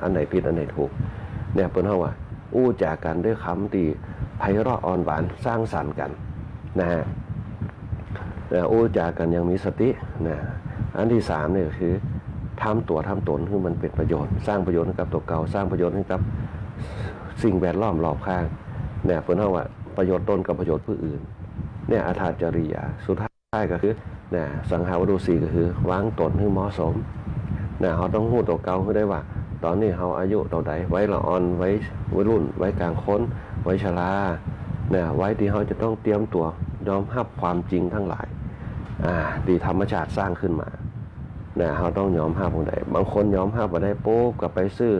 อันไหนผิดอันไหนถูกเนี่ยเปิ้นเฮาว่า อู้จากันด้วยคำที่ไพเราะอ่อนหวานสร้างสรรค์กันนะฮะอู้จากันยังมีสตินะอันที่สามเนี่ยคือทำตัวทำตนให้มันเป็นประโยชน์สร้างประโยชน์ให้กับตัวเก่าสร้างประโยชน์ให้กับสิ่งแวดล้อมรอบข้างเนี่ยเพิ่นเฮาว่าประโยชน์ตนกับประโยชน์ผู้อื่นเนี่ยอาถรรพ์จริยาสุดท้ายก็คือเนี่ยสังหาวรุสีก็คือวางตนให้เหมาะสมเนี่ยเขาต้องฮู้ตัวเก่าให้ได้ว่าตอนนี้เขาอายุเท่าใดไว้ละอ่อนไว้วัยรุ่นไว้กลางคนไว้ชราเนี่ยไว้ที่เขาจะต้องเตรียมตัวยอมรับความจริงทั้งหลายที่ธรรมชาติสร้างขึ้นมาเนี่ยเขาต้องยอมรับคนใดบางคนยอมรับมาได้ปุ๊บก็ไปซื้อ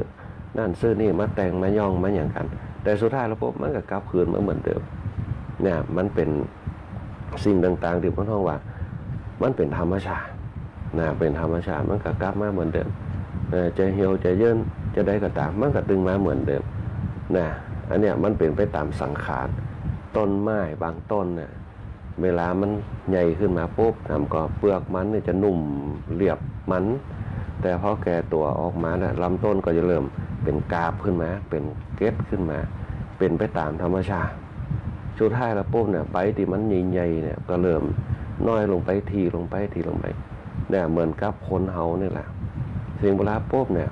นั่นซื้อนี่มาแต่งมาย่องมาอย่างกันแต่สุดท้ายแล้วปุ๊บมันก็กลับคืนมาเหมือนเดิมเนี่ยมันเป็นสิ่งต่างๆที่ผมท้องว่ามันเป็นธรรมชาตินะเป็นธรรมชาติมันก็กลับมาเหมือนเดิมจะเหี่ยวจะเยินจะได้ก็ตามมันก็ตึงมาเหมือนเดิมนะอันเนี้ยมันเป็นไปตามสังขารต้นไม้บางต้นเนี่ยเวลามันใหญ่ขึ้นมาปุ๊บทำก็เปลือกมันเนี่ยจะนุ่มเรียบมันแต่พอแก่ตัวออกมาเนี่ยลำต้นก็จะเริ่มเป็นกาบขึ้นมาเป็นเกล็ดขึ้นมาเป็นไปตามธรรมชาติสุดท้ายแล้วปุ๊บเนี่ยใบที่มันใหญ่ๆเนี่ยก็เริ่มน้อยลงไปทีลงไปเนี่ยเหมือนกับคนเฮานี่แหละสิ่งเวลาปุ๊บเนี่ย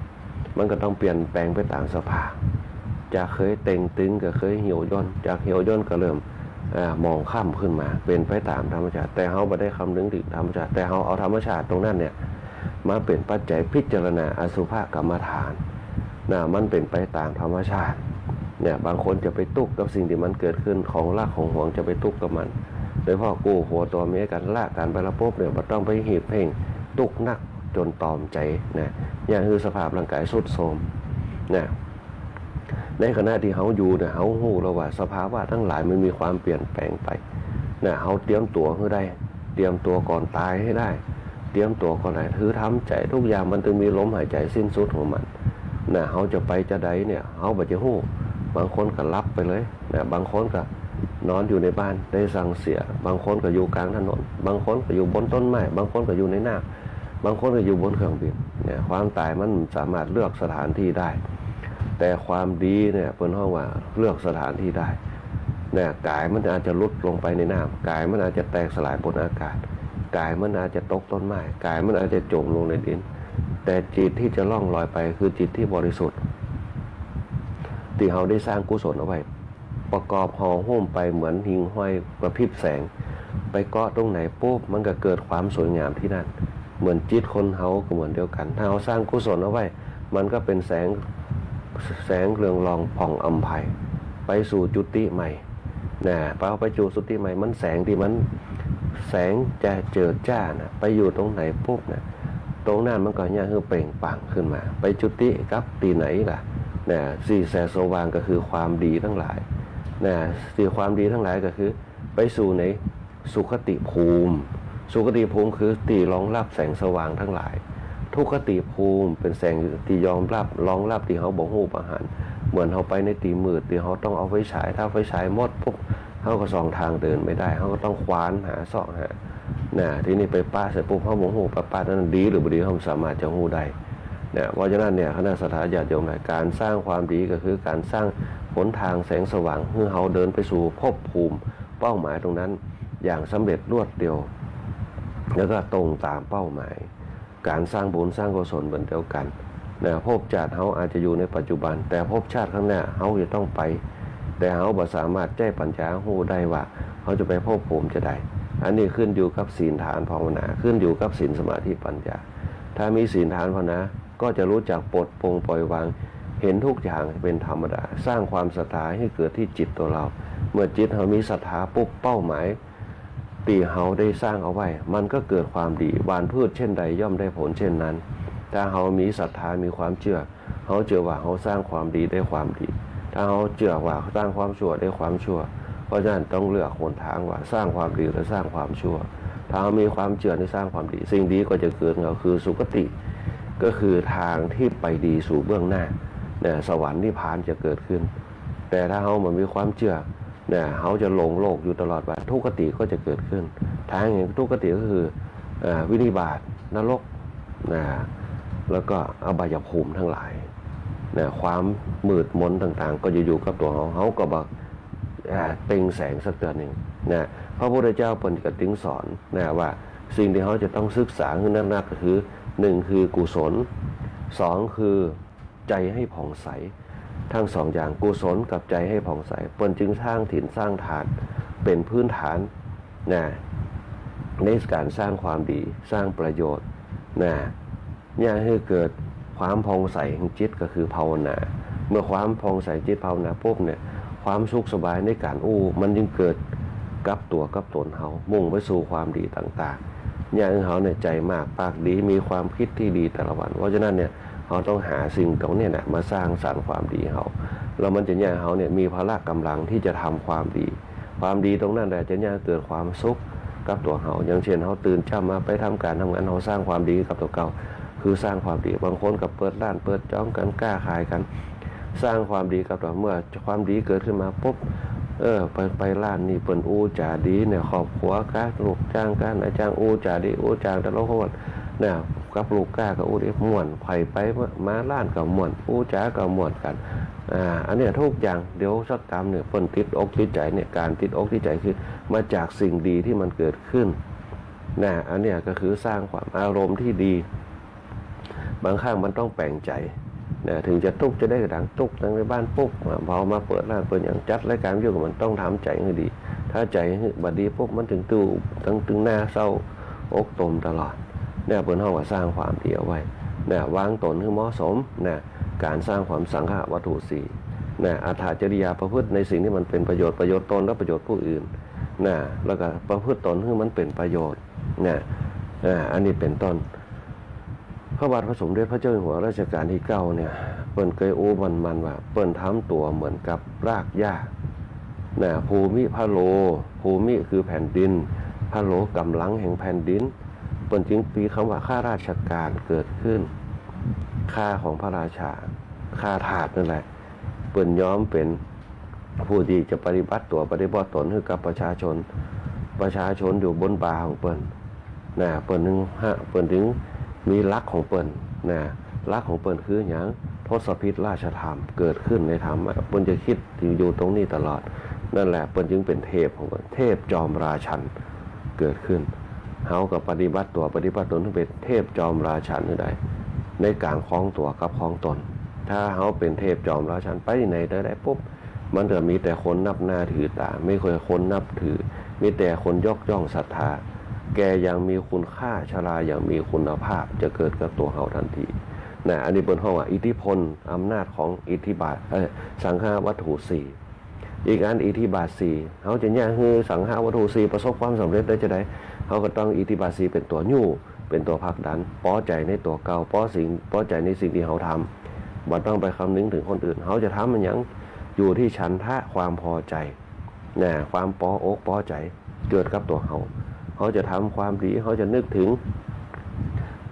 มันก็ต้องเปลี่ยนแปลงไปตามสภาพจากเคยเต่งตึงก็เคยเหี่ยวย่นจากเหี่ยวย่นก็เริ่มมองข้ามขึ้นมาเป็นไปตามธรรมชาติแต่เฮาไม่ได้คำนึงถึงธรรมชาติแต่เฮาเอาธรรมชาติตรงนั้นเนี่ยมาเป็นปัจจัยพิจารณาอสุภกรรมฐานมันเป็นไปตามธรรมชาติเนี่ยบางคนจะไปตุกกับสิ่งที่มันเกิดขึ้นของรักของหวงจะไปตุกกับมันโดยเฉพาะกู้หัวตัวเมียกันละกันไปละปุ๊บเนี่ยมันต้องไปหีบเพ่งตุกนักจนตอมใจนะอย่างคือสภาพร่างกายสุดโทรมนะในขณะที่เขาอยู่เนี่ยเขาหู้แล้วว่าสภาวะทั้งหลายมันมีความเปลี่ยนแปลงไปนะเขาเตรียมตัวให้ได้เตรียมตัวก่อนตายให้ได้เตรียมตัวก่อนไหนถือทำใจทุกอย่างมันถึงมีลมหายใจสิ้นสุดของมันนะเขาจะไปจะใดเนี่ยเขาบ่จะหู้บางคนก็รับไปเลยนะบางคนก็นอนอยู่ในบ้านได้สั่งเสียบางคนก็อยู่กลางถนนบางคนก็อยู่บนต้นไม้บางคนก็อยู่ในน้ำบางคนก็อยู่บนเครื่องบินเนี่ยความตายมันสามารถเลือกสถานที่ได้แต่ความดีเนี่ยเป็นห้องว่าเลือกสถานที่ได้เนี่ยกายมันอาจจะลุดลงไปในน้ำกายมันอาจจะแตกสลายบนอากาศกายมันอาจจะตกต้นไม้กายมันอาจจะจมลงในดินแต่จิตที่จะล่องลอยไปคือจิตที่บริสุทธิ์ที่เราได้สร้างกุศลเอาไว้ประกอบห่อหุ้มไปเหมือนหิ่งห้อยกระพริบแสงไปเกาะตรงไหนปุ๊บมันก็เกิดความสวยงามที่นั่นเหมือนจิตคนเฮาก็เหมือนเดียวกันถ้าเราสร้างกุศลเอาไว้มันก็เป็นแสงเรืองรองผ่องอำไพไปสู่จุติใหม่นะไปสู่จุติใหม่มันแสงที่มันแสงจะเจิดจ้านะไปอยู่ตรงไหนปุ๊บนะตรงนั้นมันก็เนี่ยคือเปล่งปลั่งขึ้นมาไปจุติกับตีไหนล่ะนะสี่แสงสว่างก็คือความดีทั้งหลายนะสี่ความดีทั้งหลายก็คือไปสู่ในสุขติภูมิสุขติภูมิคือตีรองรับแสงสว่างทั้งหลายทุกขติภูมิเป็นแสงที่ยอมรับรองรับที่เขาบ่ฮู้ประหารเหมือนเขาไปในตีมืดที่เขาต้องเอาไฟฉายถ้าไฟฉายหมดปุ๊บเขาก็ส่องทางเดินไม่ได้เขาก็ต้องควานหาส่องหาที่นี่ไปป้าเสร็จปุ๊บเขาบ่ฮู้ป้านั้นดีหรือบ่ดีเขาสามารถจะฮู้ได้เนี่ยเพราะฉะนั้นเนี่ยคณะสัตยาญาติโยมหลายการสร้างความดีก็คือการสร้างหนทางแสงสว่างให้เขาเดินไปสู่ภพภูมิเป้าหมายตรงนั้นอย่างสำเร็จรวดเร็วแล้วก็ตรงตามเป้าหมายการสร้างบุญสร้างกุศลเหมือนเดียวกันนะภพชาติเขาอาจจะอยู่ในปัจจุบันแต่ภพชาติข้างหน้าเขาจะต้องไปแต่เขาบ่สามารถแจ้ปัญญาหูได้ว่าเขาจะไปภพภูมิจะได้อันนี้ขึ้นอยู่กับศีลฐานภาวนาขึ้นอยู่กับศีลสมาธิปัญญาถ้ามีศีลฐานภาวนาก็จะรู้จักปลดปลงปล่อยวางเห็นทุกอย่างเป็นธรรมดาสร้างความศรัทธาให้เกิดที่จิตตัวเราเมื่อจิตเรามีศรัทธาปุ๊บเป้าหมายตีเฮาได้สร้างเอาไว้มันก็เกิดความดีหว่านพืชเช่นใดย่อมได้ผลเช่นนั้นถ้าเฮามีศรัทธามีความเชื่อเฮาเชื่อว่าเฮาสร้างความดีได้ความดีถ้าเฮาเชื่อว่าสร้างความชั่วได้ความชั่วเพราะฉะนั้นต้องเลือกหนทางว่าสร้างความดีหรือสร้างความชั่วถ้าเฮามีความเชื่อในสร้างความดีสิ่งดีก็จะเกิดก็คือสุคติก็คือทางที่ไปดีสู่เบื้องหน้าเนี่ยสวรรค์นิพพานจะเกิดขึ้นแต่ถ้าเฮามันมีความเชื่อเนี่ยเขาจะหลงโลกอยู่ตลอดว่าทุกขติก็จะเกิดขึ้นทางแห่งทุกขติก็คือวินิบาตนรกแล้วก็อบายภูมิทั้งหลาย นะความมืดมนต่างๆก็จะอยู่กับตัวเขาก็บอกเปล่งแสงสักเดือนหนึ่งนะพระพุทธเจ้าเปิ่นก็ถึงสอนนะว่าสิ่งที่เขาจะต้องศึกษาคือนักๆก็คือ1คือกุศล2คือใจให้ผ่องใสทั้งสองอย่างกุศลกับใจให้ผ่องใสเปิ่นจึงสร้างถิ่นสร้างฐานเป็นพื้นฐานนะในการสร้างความดีสร้างประโยชน์นะเนี่ยให้เกิดความผ่องใสของจิตก็คือภาวนาเมื่อความผ่องใสจิตภาวนาปุ๊บเนี่ยความสุขสบายในการมันจึงเกิดกับตัวกับตนเฮามุ่งไปสู่ความดีต่างๆอย่างเฮาเนี่ยใจมากปากดีมีความคิดที่ดีแต่ละวันเพราะฉะนั้นเนี่ยเราต้องหาสิ่งตรงนี้นะมาสร้างสรรค์ความดีเฮาแล้วมันจะย่างเฮาเนี่ยมีพละกำลังที่จะทำความดีตรงนั้นแหละจะย่างเกิดความสุขกับตัวเฮาอย่างเช่นเฮาตื่นเช้ามาไปทำการทำงานเฮาสร้างความดีกับตัวเก่าคือสร้างความดีบางคนกับเปิดร้านเปิดจ้องกันกล้าขายกันสร้างความดีกับตัวเมื่อความดีเกิดขึ้นมาปุ๊บไปร้านนี่เปิ่นจ่าดีเนี่ยครอบครัวก้าลูกจ้างกันนายจ้างจ่าดีจ้างแต่ละคนเนี่ยกับลูกก้ากับดีม่วนไผ่ไปมาร้านกับม่วนจ่ากับม่วนกันอันนี้ทุกอย่างเดี๋ยวสักกรรมเนี่ยเปิ่นติดอกติดใจเนี่ยการติดอกติดใจคือมาจากสิ่งดีที่มันเกิดขึ้นนะอันนี้ก็คือสร้างความอารมณ์ที่ดีบางครั้งมันต้องแปลงใจนะถึงจะตุกจะได้กระดังตุกตั้งในบ้านปุ๊บพอมาเปิดร้านเปิดอย่างจัดรายการอยู่กับมันต้องทำใจให้ดีถ้าใจบัดดีปุ๊บมันถึงตู้ถึงหน้าเศร้าอกตมตลอดเนี่ยเปิดห้องว่าสร้างความดีเอาไว้นะวางตนให้เหมาะสมนะการสร้างความสังฆะวัตถุสี่นะอัตถจริยาประพฤติในสิ่งที่มันเป็นประโยชน์ตนและประโยชน์ผู้อื่นนะแล้วก็ประพฤติตนให้มันเป็นประโยชน์นะอันนี้เป็นต้นพระบาทพระสมเด็จพระเจ้าอยู่หัวรัชกาลที่9เนี่ยเปิ้นเคยมันว่าเปิ้นทำตัวเหมือนกับรากหญ้านะภูมิพะโลภูมิคือแผ่นดินพะโลกำลังแห่งแผ่นดินเปิ้นจึงปีคำว่าข้าราชการเกิดขึ้นข้าของพระราชาข้าทาสนั่นแหละเปิ้นย้อมเป็นผู้ที่จะปฏิบัติตัวปฏิบัติตนให้กับประชาชนอยู่บนบ่าของเปิ้นนะเปิ้นถึงมีลักของเปิ้นนะลักของเปิ้นคืออย่างทศพิธราชธรรมเกิดขึ้นในธรรมเปิ้นจะคิดอยู่ตรงนี้ตลอดนั่นแหละเปิ้นจึงเป็นเทพของเปิ้นเทพจอมราชันเกิดขึ้นเฮากับปฏิบัติตนให้เป็นเทพจอมราชันได้ในการคล้องตัวกับคล้องตนถ้าเฮาเป็นเทพจอมราชันไปไหนได้ปุ๊บมันจะมีแต่คนนับหน้าถือตาไม่เคยคนนับถือมีแต่คนยกย่องศรัทธาแกยังมีคุณค่าชราอย่างมีคุณภาพจะเกิดกับตัวเฮาทันทีนะอันนี้บนห้องว่าอิทธิพลอำนาจของอิทธิบาทสังฆวัตถุสี่อีกอันอิทธิบาทสี่เขาจะแยกคือสังฆวัตถุสี่ประสบความสำเร็จได้จะได้เขาก็ต้องอิทธิบาทสี่เป็นตัวยู่เป็นตัวผลักดันป้อใจในตัวเก่าป้อใจในสิ่งที่เขาทำบ่ต้องไปคำนึงถึงคนอื่นเขาจะทำมันยังอยู่ที่ฉันทะความพอใจนะความป้ออกป้อใจเกิดกับตัวเขาจะทำความดีเขาจะนึกถึง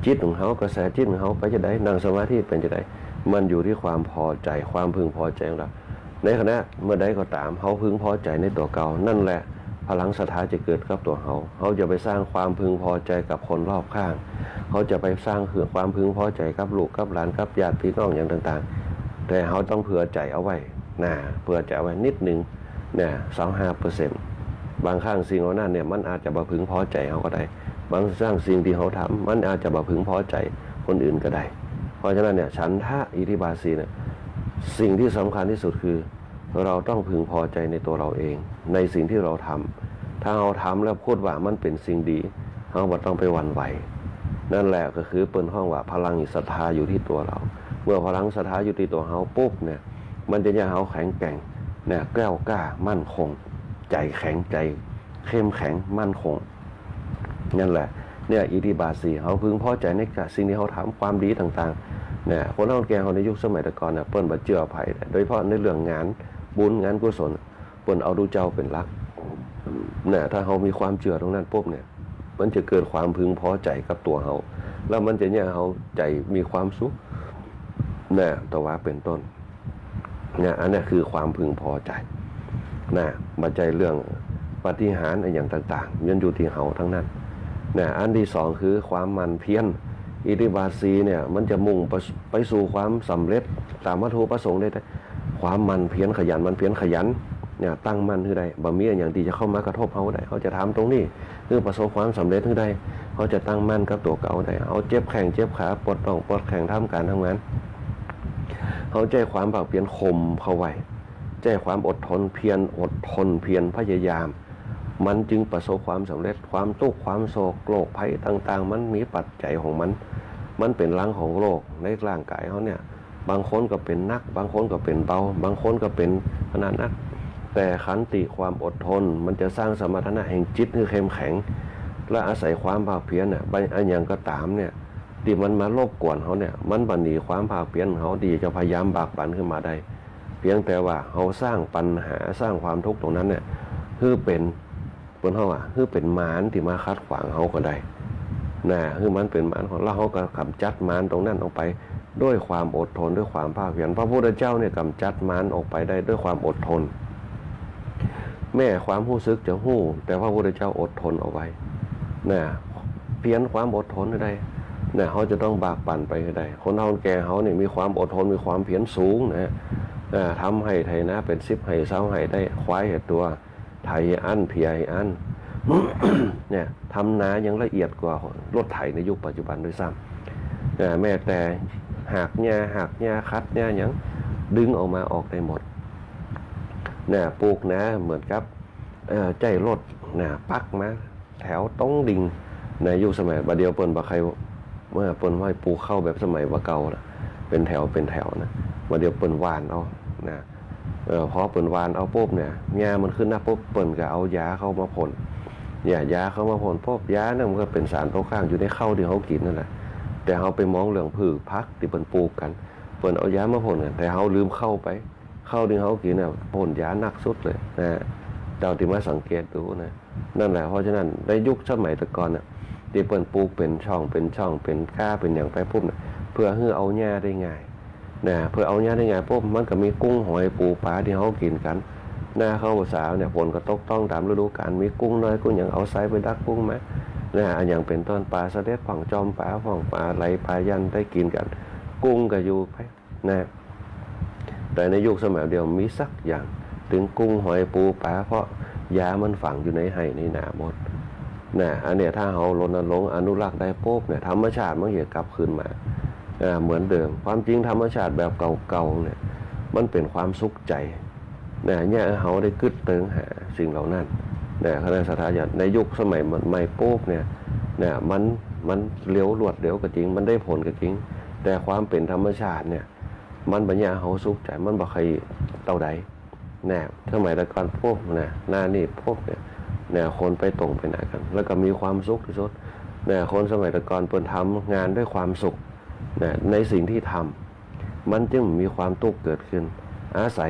จิตของเขากระแสจิตของเขาไปจะได้นั่งสมาธิเป็นจะได้มันอยู่ที่ความพอใจความพึงพอใจของเราในขณะเมื่อใดก็ตามเขาพึงพอใจในตัวเก่านั่นแหละพลังศรัทธาจะเกิดกับตัวเขาจะไปสร้างความพึงพอใจกับคนรอบข้างเขาจะไปสร้างความพึงพอใจกับลูกกับหลานกับญาติพี่น้องอย่างต่างๆแต่เขาต้องเผื่อใจเอาไว้เผื่อใจเอาไว้นิดนึง25%บางครั้งสิ่งเหล่านั้นเนี่ยมันอาจจะบ่พึงพอใจเขาก็ได้บางสร้างสิ่งที่เขาทำมันอาจจะบ่พึงพอใจคนอื่นก็ได้เพราะฉะนั้นเนี่ยฉันทะอิทธิบาทสี่เนี่ยสิ่งที่สำคัญที่สุดคือเราต้องพึงพอใจในตัวเราเองในสิ่งที่เราทำถ้าเราทำแล้วพูดว่ามันเป็นสิ่งดีเราบ่ต้องไปหวั่นไหวนั่นแหละก็คือเปิดห้องว่าพลังศรัทธาอยู่ที่ตัวเราเมื่อพลังศรัทธาอยู่ที่ตัวเราปุ๊บเนี่ยมันจะให้เราแข็งแกร่งเนี่ยแกล้วกล้ามั่นคงใจแข็งใจเข้มแข็งมั่นคงนั่นแหละเนี่ยอิทธิบาทสี่เขาพึงพอใจในสิ่งที่เขาทำความดีต่างๆเนี่ยคนเราแก่เขาในยุคสมัยตะก่อนเนี่ยเปิ้นบ่เจือภัยโดยเฉพาะในเรื่องงานบุญงานกุศลเปิ้นเอาดูเจ้าเป็นหลักเนี่ยถ้าเขามีความเชื่อตรงนั้นปุ๊บเนี่ยมันจะเกิดความพึงพอใจกับตัวเขาแล้วมันจะเนี่ยเขาใจมีความสุขเนี่ยแต่ว่าเป็นต้นเนี่ยอันนี้คือความพึงพอใจบัจจัยเรื่องปฏิหารอย่างต่างๆยันอยู่ที่เขาทั้งนั้นอันที่สองคือความมันเพียร อิทธิบาทสีเนี่ยมันจะมุ่งไปสู่ความสำเร็จตามวัตถุประสงค์ได้แต่ความมันเพียรขยันมันเพียรขยันเนี่ยตั้งมั่นคือใดบ่มีอย่างที่จะเข้ามากระทบเขาได้เขาจะทำตรงนี้คือประสบความสำเร็จคือใดเขาจะตั้งมั่นกับตัวเก่าได้เอาเจ็บแข้งเจ็บขาปวดน่องปวดแข้งทำการทำงานเขาใจความภาคเพียรข่มเข้าไว้ใจความอดทนเพียรอดทนเพียรพยายามมันจึงประสบความสำเร็จความทุกข์ความโศกโรคภัยต่างๆมันมีปัจจัยของมันเป็นรังของโรคในร่างกายเขาเนี่ยบางคนก็เป็นนักบางคนก็เป็นเบาบางคนก็เป็นขนาดนักแต่ขันติความอดทนมันจะสร้างสมรรถนะแห่งจิตให้เข้มแข็งและอาศัยความภาคเพียรเนี่ยบางอย่างก็ตามเนี่ยที่มันมารบกวนเขาเนี่ยมันบันหนีความภาคเพียรเขาดีจะพยายามบากบั่นขึ้นมาได้เพียงแต่ว่าเขาสร้างปัญหาสร้างความทุกข์ตรงนั้นเนี่ยคือเป็นเขาคือเป็นมารที่มาคัดขวางเขาก็ได้นะคือมันเป็นมารของเราเขาก็กำจัดมารตรงนั้นออกไปด้วยความอดทนด้วยความภาคเพียรพระพุทธเจ้าเนี่ยกำจัดมารออกไปได้ด้วยความอดทนแม่ความรู้สึกจะหู้แต่พระพุทธเจ้าอดทนเอาไว้นะเพียรความอดทนให้ได้นะเขาจะต้องบากปั่นไปให้ได้คนเฒ่าแก่เขาเนี่ยมีความอดทนมีความเพียรสูงนะทำให้ไทยนะเป็น10ให้เศร้าให้ได้ควายให้ตัวไถอันเพียให้อัน เนี่ยทำนายังละเอียดกว่ารถไถในยุคปัจจุบันด้วยซ้ำแม้แต่หักหญ้าคัดหญ้ายังดึงออกมาออกได้หมดเนี่ยปลูกนะเหมือนกับใจรถนะปักมาแถวต้องดิ่งในยุคสมัยบัดเดียวเปิ้นบ่ใครเมื่อเปิ้นว่าปลูกเข้าแบบสมัยว่าเก่านะเป็นแถวนะบัดเดียวเปิ้นหว่านเอานะพอเปิ้นหว่านเอาปุ๊บเนี่ยหญ้ามันขึ้นหน้าปุ๊บเปิ้นก็เอายาเข้ามาพ่นยาเข้ามาพ่นปุ๊บยาเนี่ยมันก็เป็นสารตกค้างอยู่ในข้าวที่เขากินนั่นแหละแต่เขาไปมองเรื่องพืชพักที่เปิ้นปลูกกันเปิ้นเอายามาพ่นกันแต่เขาลืมเข้าไปข้าวที่เขากินเนี่ยพ่นยาหนักสุดเลยนะเจ้าที่มาสังเกตดูนะนั่นแหละเพราะฉะนั้นในยุคสมัยแต่ก่อนเนี่ยที่เปิ้นปลูกเป็นช่องเป็นก้าเป็นอย่างไปปุ๊บเนี่ยเพื่อให้เอาหญ้าได้ง่ายนะเพื่อเอาหญ้าได้ง่ายปุ๊บมันก็มีกุ้งหอยปูปลาที่เขากินกันหน้าเข้าสาวเนี่ยฝนก็ตกต้องตามฤดูกาลมีกุ้งน้อยกุ้งอย่างเอาไซไปดักกุ้งไหมนะอย่างเป็นต้นปลาสะเด็ดผ่องจอมปลาผ่องปลาไหลปลายันได้กินกันกุ้งก็อยู่ไปนะแต่ในยุคสมัยเดียวมีสักอย่างถึงกุ้งหอยปูปลาเพราะยามันฝังอยู่ในไห่ในหนาหมดนะอันเนี้ยถ้าเรารณรงค์อนุรักษ์ได้ปุ๊บเนี่ยธรรมชาติมันจะกลับคืนมาเหมือนเดิมความจริงธรรมชาติแบบเก่าๆเนี่ยมันเป็นความสุขใจเนี่ยเขาได้กึศเติงหาสิ่งเหล่านั้นคณะสัตยาในยุคสมัยใหม่ปุ๊บเนี่ยมันเลี้ยวรวดเร็วก็จริงมันได้ผลก็จริงแต่ความเป็นธรรมชาติเนี่ยมันปัญญาเขาสุขใจมันบ่ใครเต่าใดสมัยแต่ก่อนพวกหน้านี่พวกเนี่ยคนไปตรงไปไหนกันแล้วก็มีความสุขที่สุดคนสมัยแต่ก่อนเปิดทำงานด้วยความสุขในสิ่งที่ทำมันจึงมีความทุกข์เกิดขึ้นอาศัย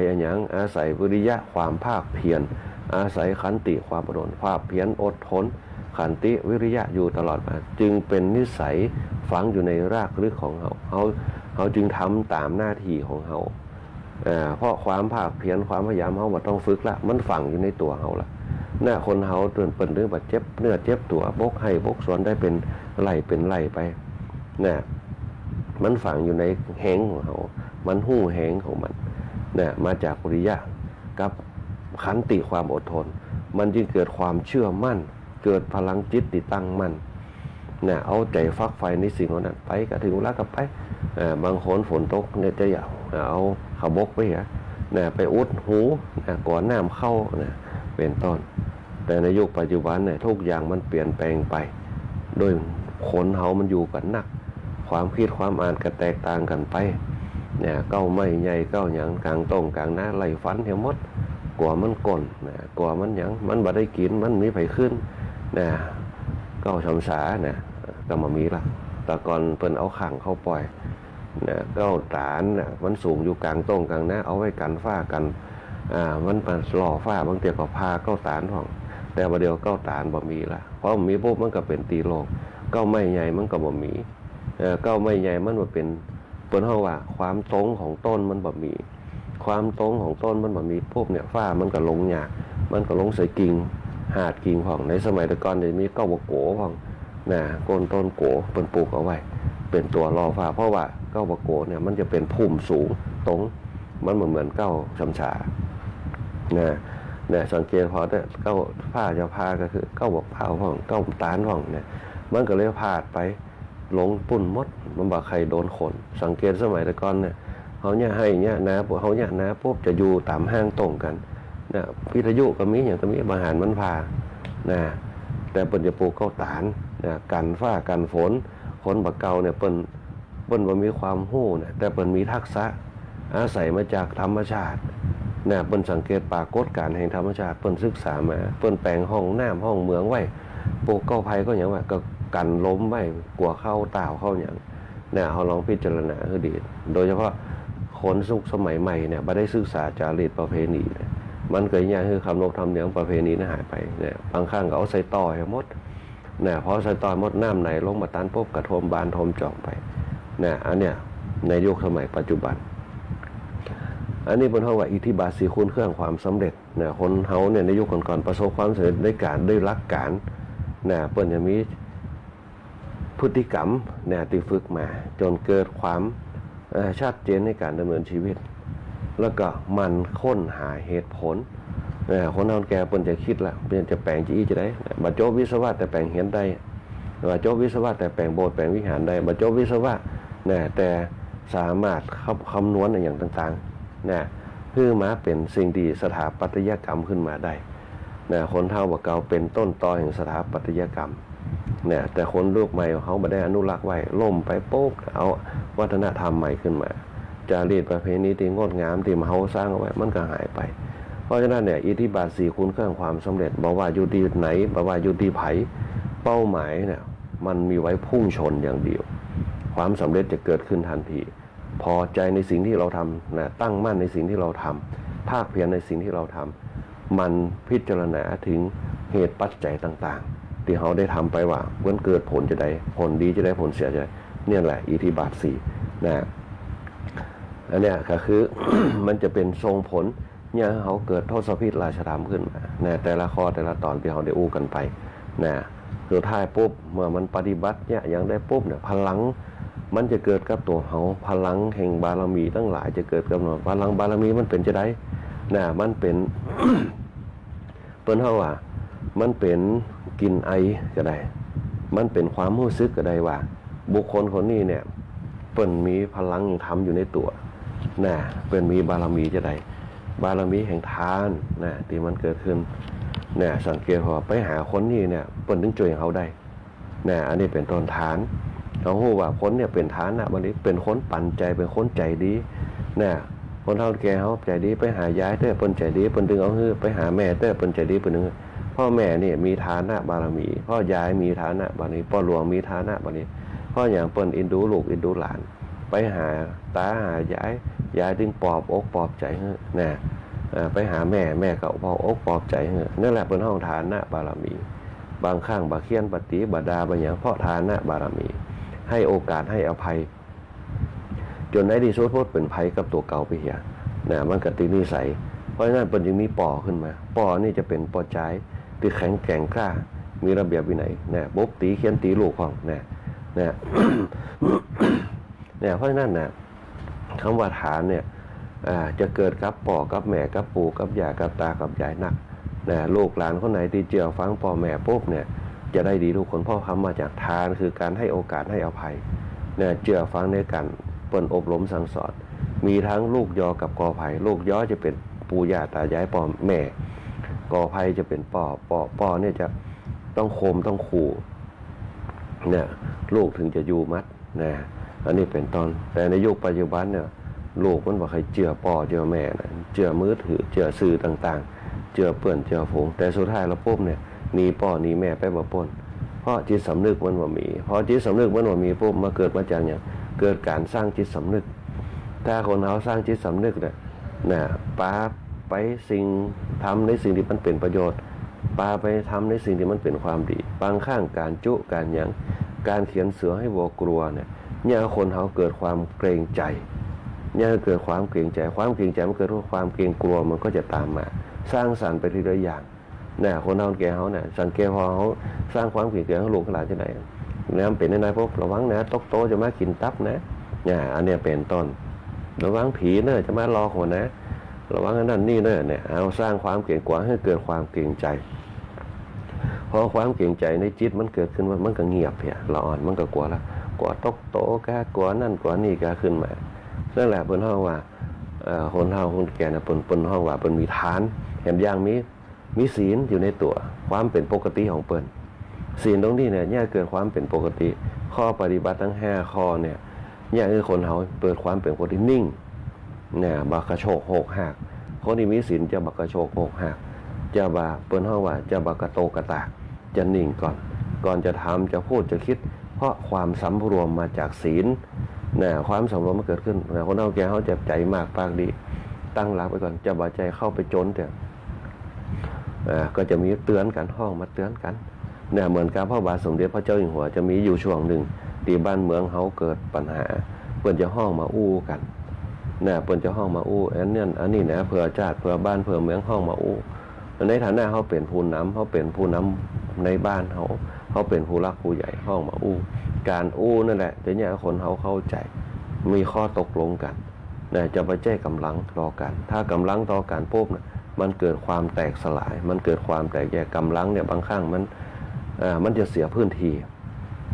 อาศัยวิริยะความภาคเพียรอาศัยขันติความอดทนภาคเพียรอดทนขันติวิริยะอยู่ตลอดมาจึงเป็นนิสัยฝังอยู่ในรากลึกของเขาจึงทำตามหน้าที่ของเขาเพราะความภาคเพียรความพยายามเขาบ่ต้องฝึกละมันฝังอยู่ในตัวเขาละคนเขาเตือนเรื่องบาดเจ็บเนื้อเจ็บตัวบกให้บกสวนได้เป็นไหลไปมันฝังอยู่ในแหงของเขามันหู้แหงของมันมาจากวิริยะกับขันติความอดทนมันจึงเกิดความเชื่อมั่นเกิดพลังจิตติตั้งมั่นเอาใจฟักไฟในสิ่งนั้นไปก็ถึงเวลากับไปบางคนฝนตกเนี่ยจะเอาขบกไปไปอุดหูก่อนน้ำเข้าเป็นต้นแต่ในยุคปัจจุบันเนี่ยทุกอย่างมันเปลี่ยนแปลงไปโดยคนเฮามันอยู่กันนักความคิดความอ่านก็แตกต่างกันไปเก้าไม่ใหญ่เก้าหยังกลางต้งกลางหน้าไหลฟันเหี่ยวมดกลัวมันก่นกลัวมันหยังมันบ่ได้กินมันมีไผขึ้นเก้าชำสาก็มามีละแต่ก่อนเพิ่นเอาขังเข้าปล่อยเก้าตานมันสูงอยู่กลางต้งกลางหน้าเอาไว้กันฟ้ากันมันเป็นหล่อฟ้าบางเตียก็พาเก้าตานห้องแต่ประเดี๋ยวเก้าตานบ่มีละเพราะมีปุ๊บมันก็เป็นตีโลกเก้าไม่ใหญ่มันก็บ่มีเก้าไม่ใหญ่มันบ่เป็นเปิ้นเฮาว่าความตรงของต้นมันบ่มีความตรงของต้นมันบ่มีปุ๊บเนี่ยฟ้ามันก็ลงหญ้ามันก็ลงใส่กิ่งหาดกิ่งของในสมัยแต่ก่อนได้มีเก้าบ่โกของก้นต้นโกเปิ้นปลูกเอาไว้ เป็นตัวรอฟ้าเพราะว่าเก้าบะโกเนี่ยมันจะเป็นพุ่มสูงตรงมันเหมือนเก้าชำชาเนี่ยสังเกตพอแต่เก้าผ้าจะพาก็คือเก้าบะเผาห้องเก้าตาลห้องเนี่ยมันก็เลยพาดไปหลงปุ่นมดมันบอกใครโดนขนสังเกตสมัยแต่ก่อนเนี่ยเขาเนี่ยให้เนี่ยนะเขาเนี่ยนะปุ๊บจะอยู่ตามห้างตรงกันนะพิทยุก็มีอย่างก็มีบางหารมันพานะแต่เปิ่นจะปลูกเก้าตาลนะกันฟ้ากันฝนคนบักเก่าเนี่ยเปิ่นบ่มีความหู้นะแต่เปิ่นมีทักษะอาศัยมาจากธรรมชาตินะเปิ่นสังเกตปรากฏการณ์แห่งธรรมชาติเปิ่นศึกษามาเปิ่นแปลงห้องน้ำห้องเมืองไว้ปลูกเก้าไผ่ก็อย่างว่าก็กันล้มไว้กลัวเข้าต่าวเข้าอย่างเนี่ยเขาลองพิจารณาคือดีโดยเฉพาะคนสุขสมัยใหม่เนี่ยไม่ได้ศึกษาจารีตประเพณีเนี่ยมันเกิดอย่างคือคำนบธรรมเนียมประเพณีนั้นหายไปเนี่ยบางครั้งก็เอาใส่ต่อให้หมดเนี่ยพอใส่ต่อหมดน้ำไหนลงมาตันปุ๊บกระทมบานทมจ่องไปเนี่ยอันเนี้ยในยุคสมัยปัจจุบันอันนี้เป็นเท่ากับอิทธิบาทสีคุณเครื่องความสำเร็จเนี่ยคนเฮาเนี่ยในยุคก่อนๆประสบความสำเร็จด้วยหลักการเนี่ยเปิ้นจะมีพฤติกรรมเนี่ยที่ฝึกมาจนเกิดความชัดเจนในการดำเนินชีวิตแล้วก็มันค้นหาเหตุผลคนเฮาแก่เปิ้นจะคิดละเปิ้นจะแปลงจีจะได้บัดจบวิศวะแต่แปลงเหียนได้บัดจบวิศวะแต่แปลงโบสถ์แปลงวิหารได้บัดจบวิศวะเนี่ยแต่สามารถคำนวณในอย่างต่างๆเนี่ยเพื่อมาเป็นสิ่งที่สถาปัตยกรรมขึ้นมาได้เนี่ยคนเฮาบ่เก่าเป็นต้นตอแห่งสถาปัตยกรรมเนี่ยแต่คนลูกใหม่เขาไม่ได้อนุรักษ์ไว้ล่มไปโป๊กเอาวัฒนธรรมใหม่ขึ้นมาจารีตประเพณีที่งดงามที่มาเขาสร้างเอาไว้มันก็หายไปเพราะฉะนั้นเนี่ยอิทธิบาท4คุณเครื่องความสำเร็จบอกว่าอยู่ที่ไหนบอกว่าอยู่ที่ไผเป้าหมายเนี่ยมันมีไว้พุ่งชนอย่างเดียวความสำเร็จจะเกิดขึ้นทันทีพอใจในสิ่งที่เราทำนะตั้งมั่นในสิ่งที่เราทำภาคเพียรในสิ่งที่เราทำมันพิจารณาถึงเหตุปัจจัยต่างๆที่เขาได้ทำไปว่ามันเกิดผลจะได้ผลดีจะได้ผลเสียจะได้เนี่ยแหละอิทธิบาท4นะอันเนี้ยก็คือ มันจะเป็นทรงผลเนี่ยเขาเกิดทศพิธราชธรรมขึ้นมานะแต่ละข้อแต่ละตอนที่เขาได้อู้กันไปนะสุดท้ายปุ๊บเมื่อมันปฏิบัติเนี่ยอย่างได้ปุ๊บเนี่ยพลังมันจะเกิดกับตัวเขาพลังแห่งบารมีทั้งหลายจะเกิดกับเราพลังบารมีมันเป็นจะได้นะมันเป็น เปิ้นเฮาว่ามันเป็นกินไอก็ได้มันเป็นความรู้สึกก็ได้ว่าบุคคลคนนี้เนี่ยเปิ้นมีพลังธรรมอยู่ในตัวนะเปิ้นมีบารมีจะได้บารมีแห่งทานนะที่มันเกิดขึ้นเนี่ยสังเกตว่าไปหาคนนี้เนี่ยเปิ้นถึงช่วยเขาได้นะอันนี้เป็นต้นฐานเขาฮู้ว่าคนเนี่ยเป็นฐานนะวันนี้เป็นคนปันใจเป็นคนใจดีนะคนเฒ่าแก่เขาใจดีไปหายายเต้เปิ้นใจดีเปิ้นดึงเอาฮื้อไปหาแม่เต้เปิ้นใจดีเปิ้นดึงพ่อแม่เนี่ยมีฐานะบารมีพ่อยายมีฐานะบารมีพ่อหลวงมีฐานะบารมีพ่ออย่างเปิ้นอินดูลูกอินดูหลานไปหาตาหายายดึงปอบอกปอบใจฮื้อนะไปหาแม่ก็ปอบอกปอบใจฮื้อนั่นแหละเป็นห้องฐานะบารมีบางครั้งบาเคียนปฏิบัติดาบางอย่างเพราะฐานะบารมีให้โอกาสให้อภัยจนในที่สุดพ้นเป็นภัยกับตัวเก่าไปเหียนะมันก็ติดนิสัยเพราะฉะนั้นเป็นจึงมีปอขึ้นมาปอนี่จะเป็นปอใจที่แข็งแกร่งกล้ามีระเบียบวินัยนะปุ๊บตีเขียนตีลูกของนะ เนี่ยเพราะฉะนั้นนะคำว่าฐานเนี่ยจะเกิดกับปอกับแม่กับปู่กับย่ากับตากับยายนักนะลูกหลานคนไหนที่เจียวฟังพ่อแม่ปุ๊บเนี่ยจะได้ดีทุกคนพ่อคำมาจากทานคือการให้โอกาสให้อภัยเนี่ยเจียวฟังในกันเปิ่นอบรมสั่งสอนมีทั้งลูกยอกับกอไผ่ลูกยอจะเป็นปู่ย่าตายายพ่อแม่กอไผ่จะเป็นปอเนี่ยจะต้องโคมต้องขู่เนี่ยลูกถึงจะอยู่มัดนะอันนี้เป็นต้นแต่ในยุคปัจจุบันเนี่ยลูกมันบอกใครเจือปอเจือแม่นะเจือมือถือเจือสื่อต่างๆเจือเปื่อนเจือผงแต่สุดท้ายเราปุ๊บเนี่ยหนีป่อหนีแม่ไปบ่ปนเพราะจิตสำนึกมันว่ามีพอจิตสำนึกมันว่ามีปุ๊บมาเกิดมาจากอย่างเกิดการสร้างจิตสำนึกถ้าคนเขาสร้างจิตสำนึกเนี่ยป้าไปสิ่งทำในสิ่งที่มันเป็นประโยชน์ป้าไปทำในสิ่งที่มันเป็นความดีบางข้างการจุการหยังการเขียนเสือให้วัวกลัวเนี่ยคนเขาเกิดความเกรงใจเกิดความเกรงใจมันเกิดความเกรงกลัวมันก็จะตามมาสร้างสรรค์ไปทีละอย่างคนเฒ่าแก่เขาเนี่ยสังเกตพอเขาสร้างความเกรงใจให้ลูกหลานที่ไหน น้ำเป็นในปุ๊บระวังนะตกโตจะมากินตับนะอันนี้เป็นต้นระวังผีเนอะจะมารอหัวนะระวังนั่นนี่เนอะเนี่ยเอาสร้างความเกรงกลัวให้เกิดความเกรงใจพอความเกรงใจในจิตมันเกิดขึ้นมันก็เงียบเพียละอ่อนมันก็กลัวละกลัวตกโตกกลัวนั่นกลัวนี่ก็ขึ้นมานั่นแหละเปิ้นห้องว่าคนเฒ่าคนแก่น่ะเปิ้นห้องว่าเปิ้นมีฐานแถมอย่างมีศีลอยู่ในตัวความเป็นปกติของเปิ้นศีลตรงนี้เนี่ยเกิดความเป็นปกติข้อปฏิบัติทั้ง5ข้อเนี่ยคือคนเฮาเปิดความเป็นปกตินิ่งเนี่ยบักกระโชกโหกหักคนที่มีศีลจะบักกระโชกโหกหักจะบ่าเปิ้นห้องว่าจะบักกระโตกระตากจะนิ่งก่อนจะทำจะพูดจะคิดเพราะความสำรวมมาจากศีลความสำรวมมันเกิดขึ้นคนเฒ่าแก่เขาเจ็บใจมากปากดีตั้งหลักไปก่อนจะบ่ใจเข้าไปจนเถอะก็จะมีเตือนกันห้องมาเตือนกันเหมือนกับพระบาทสมเด็จพระเจ้าอยู่หัวจะมีอยู่ช่วงหนึ่งที่บ้านเมืองเขาเกิดปัญหาเปิ้นจะห้องมาอู้กันเปิ้นจะห้องมาอู้อันนี้นะเผื่อชาติเผื่อบ้านเผื่อเมืองห้องมาอู้ในฐานะเขาเป็นผู้นำเขาเป็นผู้นำในบ้านเขาเป็นผู้รักผู้ใหญ่ห้องมาอู้การอู้นั่นแหละแต่เนี่ยคนเขาเข้าใจมีข้อตกลงกันจะไปแจ้กำลังต่อกันถ้ากำลังต่อกันปุ๊บมันเกิดความแตกสลายมันเกิดความแตกแยกกำลังเนี่ยบางครั้งมันจะเสียพื้นที่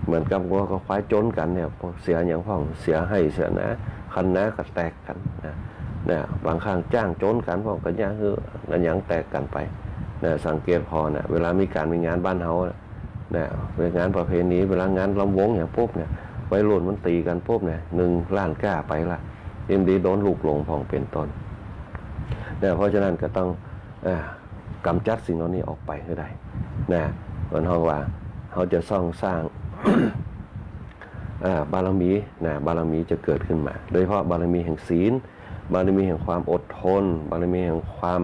เหมือนกับว่าก็ควายจนกันเนี่ยเสียอย่างพ่องเสียให้เสียนะคันนะก็แตกกันบางครั้งจ้างจนกันพ่องก็ย่างคือกันอย่างแตกกันไปสังเกตพอเวลามีการมีงานบ้านเฮาเวลางานประเพณีเวลางานลำวงอย่างปุ๊บเนี่ยวัยรุ่นมันตีกันปุ๊บเนี่ย1 ล้านก้าไปละเอ็มดีโดนลูกหลงพ่องเป็นต้นเพราะฉะนั้นก็ต้องกำจัดสิ่งเหล่านี้ออกไปให้ได้เหมือนห้องว่าเขาจะสร้าง บารมีบารมีจะเกิดขึ้นมาโดยเฉพาะบารมีแห่งศีลบารมีแห่งความอดทนบารมีแห่งความ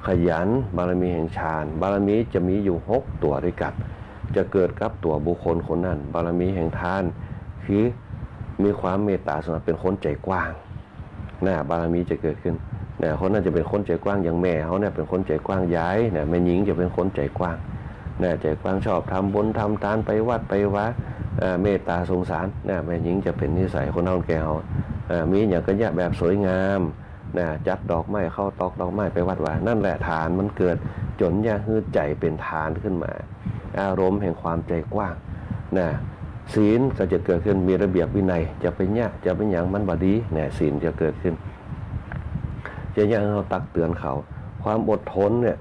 ขยันบารมีแห่งฌานบารมีจะมีอยู่6ตัวด้วยกันจะเกิดกับตัวบุคคลคนนั้นบารมีแห่งทานคือมีความเมตตาสำหรับเป็นคนใจกว้างบารมีจะเกิดขึ้นคนนั้นจะเป็นคนใจกว้างอย่างแม่เขาเป็นคนใจกว้างย้ายแม่หญิงจะเป็นคนใจกว้างใจกว้างชอบทำบุญทำทานไปวัดไปวัดเมตตาสงสารแม่หญิงจะเป็นนิสัยคนเฒ่าแก่เขามีอย่างกระยะแบบสวยงามจัดดอกไม้เข้าตอกดอกไม้ไปวัดว่านั่นแหละทานมันเกิดจนฮือใจเป็นทานขึ้นมาอารมณ์แห่งความใจกว้างศีลก็จะเกิดขึ้นมีระเบียบวินัยจะเป็นจะเป็นอย่างมันบดีศีลจะเกิดขึ้นจะยังเราตักเตือนเขาความอดทนเนี่ย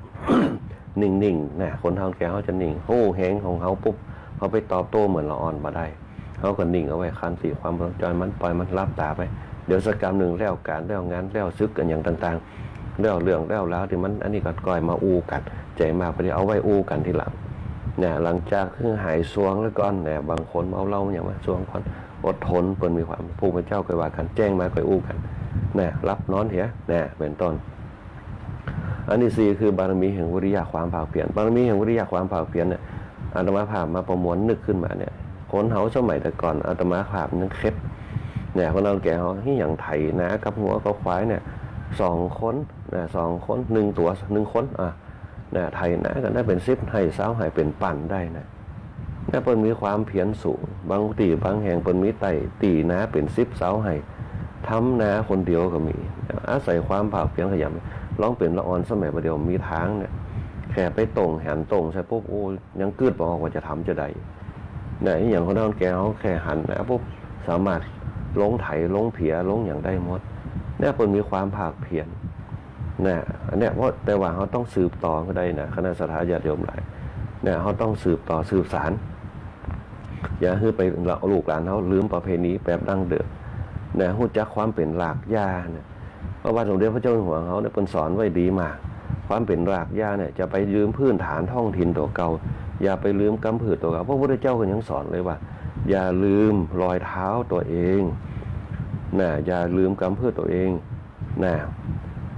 นิ่งคนเฒ่าแก่เขาจะนิ่งโอ้แหงของเขาปุ๊บเขาไปตอบโต้เหมือนละอ่อนมาได้เขาก็นิ่งเอาไว้คันสีความร้อนจอยมันปล่อยมันรับตาไปเดี๋ยวสักกรรมหนึ่งแล้วการแล้วงานแล้วซึกกันอย่างต่างๆแล้วเรื่องแล้วแล้วที่มันอันนี้ก็ก่อยมาอู้กันใจมากไปเดี๋ยวเอาไว้อู้กันทีหลังหลังจากคือหายซวงแล้วก่อนบางคนเมาเหล้าอย่างว่าซวงคนอดทนเปิ้นมีความผู้พระเจ้าเคยว่ากันแจ้งมาเคยอู้กันรับนอนเหียเป็นต้นอันที่4คือบารมีแห่งวิริยะความภาคเพียรบารมีแห่งวิริยะความภาคเพียรเนี่ยอาตมาภาพมาประมวลนึกขึ้นมาเนี่ยคนเฮาสมัยแต่ก่อนอาตมาภาพนึกเคล็ดคนเราแก่เฮาที่อย่างไถกับหัวกับควายเนี่ย2 คน2 คน1 ตัว 1 คนไถกันได้เป็น10ให้สาวให้เป็นปั่นได้เปิ้นมีความเพียรสูงบางตีบางแห่งเปิ้นมีไต่ตีเป็น10สาวให้ทำคนเดียวก็มีอาศัยความภาคเพียรขยันร้องเป็นละอ่อนสมัยประเดี๋ยวมีทางแค่ไปตรงหันตรงใช่ปุ๊บโอ้ยังกึดบอกว่าจะทำจะได้อย่างคนเฒ่าแก่เขาแค่หันปุ๊บสามารถลงไถลงเผียลงอย่างได้หมดเปิ้นมีความภาคเพียรอันนี้เพราะแต่ว่าเขาต้องสืบต่อก็ได้คณะสัตยาติโยมหลายเขาต้องสืบต่อสืบสารอย่าให้ไปลูกหลานเขาลืมประเพณีแบบดั้งเดิมรู้จักความเป็นรากหญ้าเพราะว่าสมเด็จพระเจ้าอยู่หัวเขาเปิ้นสอนไว้ดีมากความเป็นรากหญ้าจะไปลืมพื้นฐานท้องถิ่นตัวเก่าอย่าไปลืมกำพืชตัวเก่าพระพุทธเจ้าก็ยังสอนเลยว่าอย่าลืมรอยเท้าตัวเองอย่าลืมกำพืชตัวเอง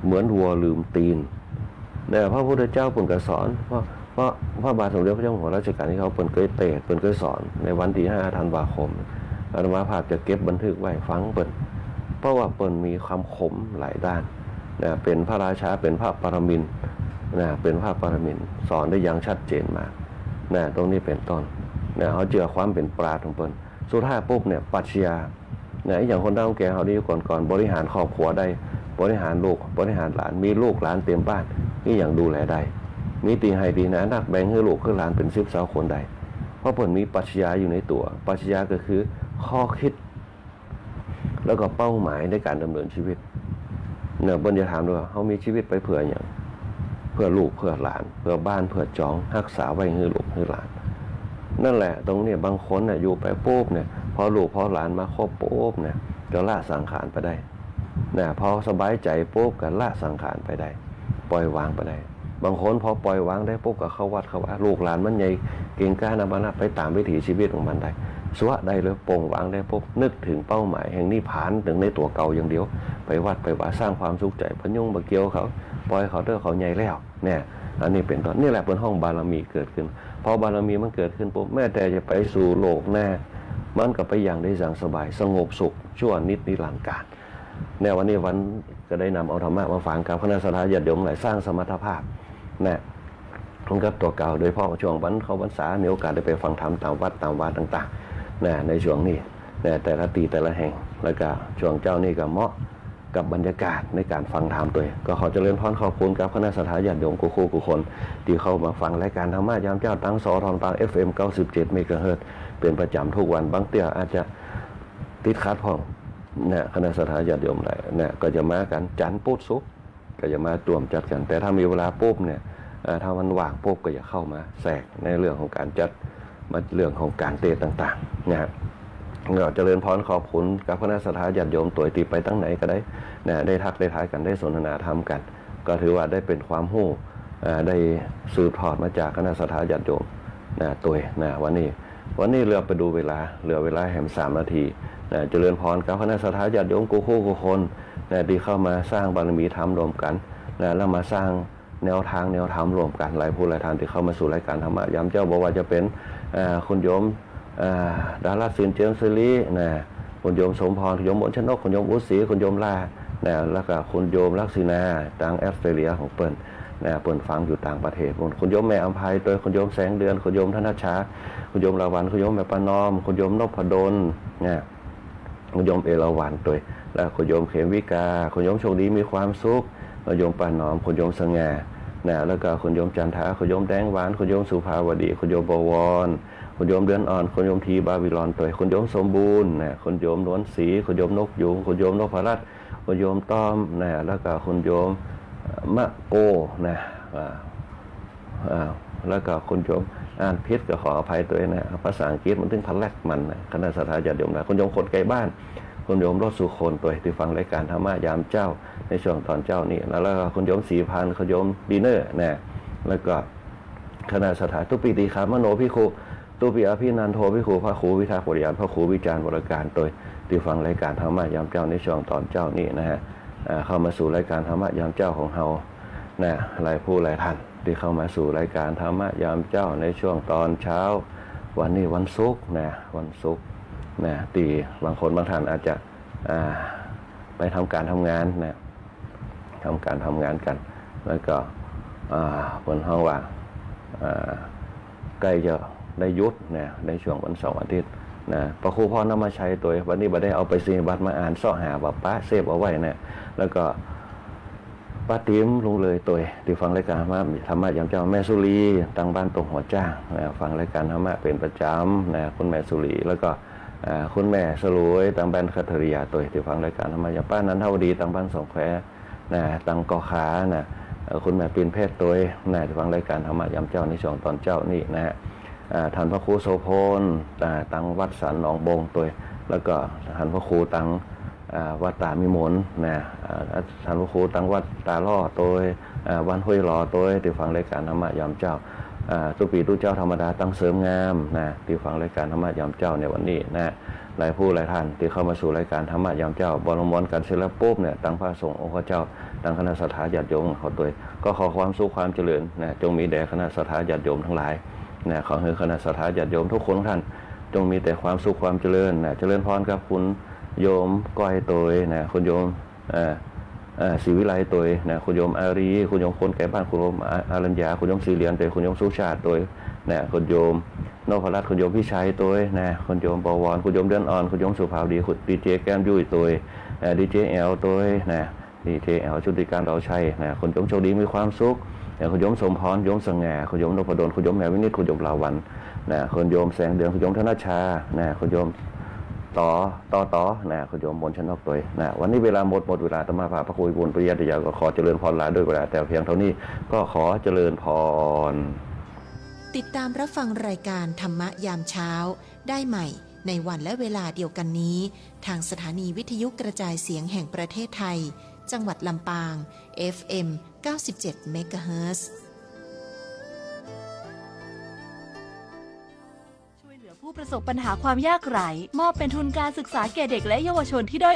เหมือนวัวลืมตีนพระพุทธเจ้าเปิ้นก็สอนเพราะพระบาทสมเด็จพระเจ้าอยู่หัวรัชกาลที่เขาเปิ้นเคยเปิ้นเคยสอนในวันที่5 ธันวาคมอาตมาภาพจะเก็บบันทึกไว้ฟังเปิ้นเพราะว่าเปิ้นมีความขมหลายด้านเป็นพระราชาเป็นพระปรมินทร์เป็นพระปรมินทร์สอนได้อย่างชัดเจนมากตรงนี้เป็นต้น เนี่ยเขาเจอความเป็นปราชญ์ของเปิ้นสุดท้ายปุ๊บเนี่ยปรัชญาเนี่ยอย่างคนเฒ่าแก่เขาดีก่อนบริหารครอบครัวได้บริหารลูกบริหารหลานมีลูกหลานเต็มบ้านนี่อย่างดูแลได้มีตีให้ดีนะนักแบ่งให้ลูกให้หลานเป็น10-20คนได้เพราะเปิ้นมีปรัชญาอยู่ในตัวปรัชญาก็คือข้อคิดแล้วก็เป้าหมายในการดำเนินชีวิตเนี่ยเปิ้นจะถามด้วยว่าเขามีชีวิตไปเพื่ออย่างเพื่อลูกเพื่อหลานเพื่อบ้านเพื่อจองรักษาไว้ให้ลูกให้หลานนั่นแหละตรงนี้บางคนเนี่ยอยู่ไปปุ๊บเนี่ยพอลูกพอหลานมาครบปุ๊บเนี่ยก็ละสังขารไปได้เนี่ยพอสบายใจปุ๊บก็ละสังขารไปได้ปล่อยวางไปได้บางคนพอปล่อยวางได้ปุ๊บก็เข้าวัดเข้าว่าลูกหลานมันใหญ่เก่งกล้านะบ้านะไปตามวิถีชีวิตของมันได้สวะได้เลยปลงวางได้ปุ๊บนึกถึงเป้าหมายแห่งนิพพานถึงในตัวเก่าอย่างเดียวไปวัดไปว่าสร้างความสุขใจพยุ่งบะเกียวเขาปล่อยเขาเด้อเขาใหญ่แล้วเนี่ยอันนี้เป็นต้นนี่แหละเป็นห้องบารมีเกิดขึ้นพอบารมีมันเกิดขึ้นปุ๊บแม้แต่จะไปสู่โลกหน้ามันก็ไปอย่างได้อย่างสบายสงบสุขชั่วนิรันดร์กาลในวันนี้วันก็ได้นำเอาธรรมะมาฝากกับคณะสัตยาติโยมหลายสร้างสมรรถภาพนะมันก็ตัวเก่าโดยเฉพาะช่วงวันเขาพรรษามีโอกาสได้ไปฟังธรรมตามวัดตามวาต่างๆนะในช่วงนี้นะแต่ละตีแต่ละแห่งแล้วก็ช่วงเจ้านี่ก็เหมาะกับบรรยากาศในการฟังธรรมตัวก็ขอเจริญพรขอบคุณกับคณะสัตยาติโยมกูคนที่เข้ามาฟังรายการธรรมะยามเจ้าตั้งสอทองตัง FM 97 เมกะเฮิรตซ์เป็นประจำทุกวันบางเตี้ยอาจจะติดขัดพ้องเนี่ยคณะสัตยาติโยมหลายเนี่ยก็จะมากันจันทร์พุธศุกร์ก็จะมาตวมจัดกันแต่ถ้ามีเวลาปุ๊บเนี่ยถ้ามันว่างปุ๊บก็จะเข้ามาแทรกในเรื่องของการจัดมาเรื่องของการเทศต่างๆนะฮะเราเจริญพรขอบคุณกับคณะสัตยาติโยมตัวตีไปตั้งไหนก็ได้นะได้ทักได้ทายกันได้สนทนาธรรมกันก็ถือว่าได้เป็นความรู้ได้สืบทอดมาจากคณะสัตยาติโยมนะตัวนะวันนี้เรือไปดูเวลาแหม3 นาทีนะเจริญพรกับคณะสัตยาติโยมกูคนนะที่เข้ามาสร้างบารมีธรรมรวมกันนะแล้วมาสร้างแนวทางแนวธรรมรวมกันหลายผู้หลายท่านที่เข้ามาสู่รายการธรรมะยามเจ้าบอกว่าจะเป็นคุณโยมดาราศิลป์เจียมศิรินะคุณโยมสมพรคุณโยมมนชนกคุณโยมอุศรีคุณโยมลานะแล้วก็คุณโยมลักษินาต่างออสเตรเลียของเปิ้นนะเปิ้นฟังอยู่ต่างประเทศคุณโยมแม่อภัยโดยคุณโยมแสงเดือนคุณโยมธนชาคุณโยมละวันคุณโยมแม่ปานอมคุณโยมนพดลนะคุณโยมเอราวัณตัวแล้วคุณโยมเขมวิกาคุณโยมโชคดีมีความสุขคุณโยมปานอมคุณโยมสง่านะแล้วก็คุณโยมจันทาคุณโยมแดงหวานคุณโยมสุภาวดีคุณโยมบวรคุณโยมเดือนอ่อนคุณโยมทีบาบิลอนตัวคุณโยมสมบูรณ์นะคุณโยมนวลศรีคุณโยมนกยุงคุณโยมนพรัตน์คุณโยมต้อมนะแล้วก็คุณโยมมะโกนะแล้วก็คุณโยมอ่านพิษก็ขออภัยตัวนะภาษาอังกฤษมันถึงพันแรกมันนะคณะสัตยาติโยมนะคุณโยมคนไกลบ้านคุณโยมรถสุคนตัวที่ฟังรายการธรรมะยามเจ้าในช่วงตอนเจ้านี่แล้วก็คุณโยม4,000คุณโยมดีเนอร์นะแล้วก็คณะสถาตุปิติคามโนภิกขุตุปิอภินันโทภิกขุพระครูวิทาโขริยานพระครูวิจารณ์วรการตัวที่ฟังรายการธรรมะยามเจ้าในช่วงตอนเจ้านี่นะฮะเข้ามาสู่รายการธรรมะยามเจ้าของเฮานะหลายผู้หลายท่านที่เข้ามาสู่รายการธรรมะยามเจ้าในช่วงตอนเช้าวันนี้วันศุกร์นะวันศุกร์นะตีบางคนบางท่านอาจจะไปทำการทำงานนะทำการทำงานกันแล้วก็บนห้องว่าใกล้จะได้ยุดนะในช่วงวันเสาร์อาทิตย์นะพระครูพ่อนำมาใช้ตัววันนี้บ่ได้เอาไปซีบัตรมาอ่านซ่อหาว่าป้าเซฟเอาไว้นะแล้วก็ป้าติ๋มลงเลยตัวที่ฟังรายการธรรมะยามเจ้าแม่สุรีตั้งบ้านตรงหัวจ้างนะฟังรายการธรรมะเป็นประจำนะคุณแม่สุรีแล้วก็คุณแม่สลวยตั้งบ้านคัทริยาตัวที่ฟังรายการธรรมะยามป้านั้นเท่าดีตั้งบ้านสองแควนะตั้งกอขานะคุณแม่ปีนเพศตัวนะที่ฟังรายการธรรมะยามเจ้าในช่วงตอนเจ้านี่นะฮะท่านพระครูโสพลตั้งวัดสันหนองบงตัวแล้วก็ท่านพระครูตั้งวัดตามิมลนะท่านพระครูตั้งวัดตาล่อตัววันห้วยรอตัวที่ฟังรายการธรรมะยามเจ้าตุปีตุเจ้าธรรมดาตั้งเสริมงามนะที่ฟังรายการธรรมะยามเจ้าในวันนี้นะหลายผู้หลายท่านที่เข้ามาสู่รายการธรรมะยามเจ้าบรมวลกันเสร็จแล้วปุ๊บเนี่ยตั้งพระสงฆ์องค์เจ้าตั้งคณะสัตยาติโยมเขาตัวก็ขอความสุขความเจริญนะจงมีแด่คณะสัตยาติโยมทั้งหลายนะขอให้คณะสัตยาติโยมทุกคนท่านจงมีแต่ความสุขความเจริญนะเจริญพรกับคุณโยมก้อยตัวนะคุณโยมศรีวิไลตัวนะคุณโยมอารีคุณโยมคนแก่บ้านคุณโยมอารัญญาคุณโยมศรีเหรียญตัวคุณโยมสุชาติตัวนะคุณโยม นพรัตน์คุณโยมพี่ชัยตัวนะคุณโยมปวรคุณโยมเดือนอ่อนคุณโยมสุภาพดีคุณดีเจแก้มยุ้ยตัวดีเจแอลตัวนะดีเจแอลชุติการเราชัยนะคุณโยมโชคดีมีความสุขคุณโยมสมพรโยมสง่าคุณโยมนพดลคุณโยมแมววินิจคุณโยมลาวันนะคุณโยมแสงเดือนคุณโยมธนชานะคุณโยมต่อนะคุณโยมมนชนกตัวนะวันนี้เวลาหมดเวลาธรรมะพระคุยบุญปริยัติยาก็ขอเจริญพรลาด้วยเวลาแต่เพียงเท่านี้ก็ขอเจริญพร ติดตามรับฟังรายการธรรมะยามเช้าได้ใหม่ในวันและเวลาเดียวกันนี้ทางสถานีวิทยุกระจายเสียงแห่งประเทศไทยจังหวัดลำปาง FM 97 เมกะเฮิรตซ์ ช่วยเหลือผู้ประสบปัญหาความยากไร้มอบเป็นทุนการศึกษาแก่เด็กและเยาวชนที่ด้อย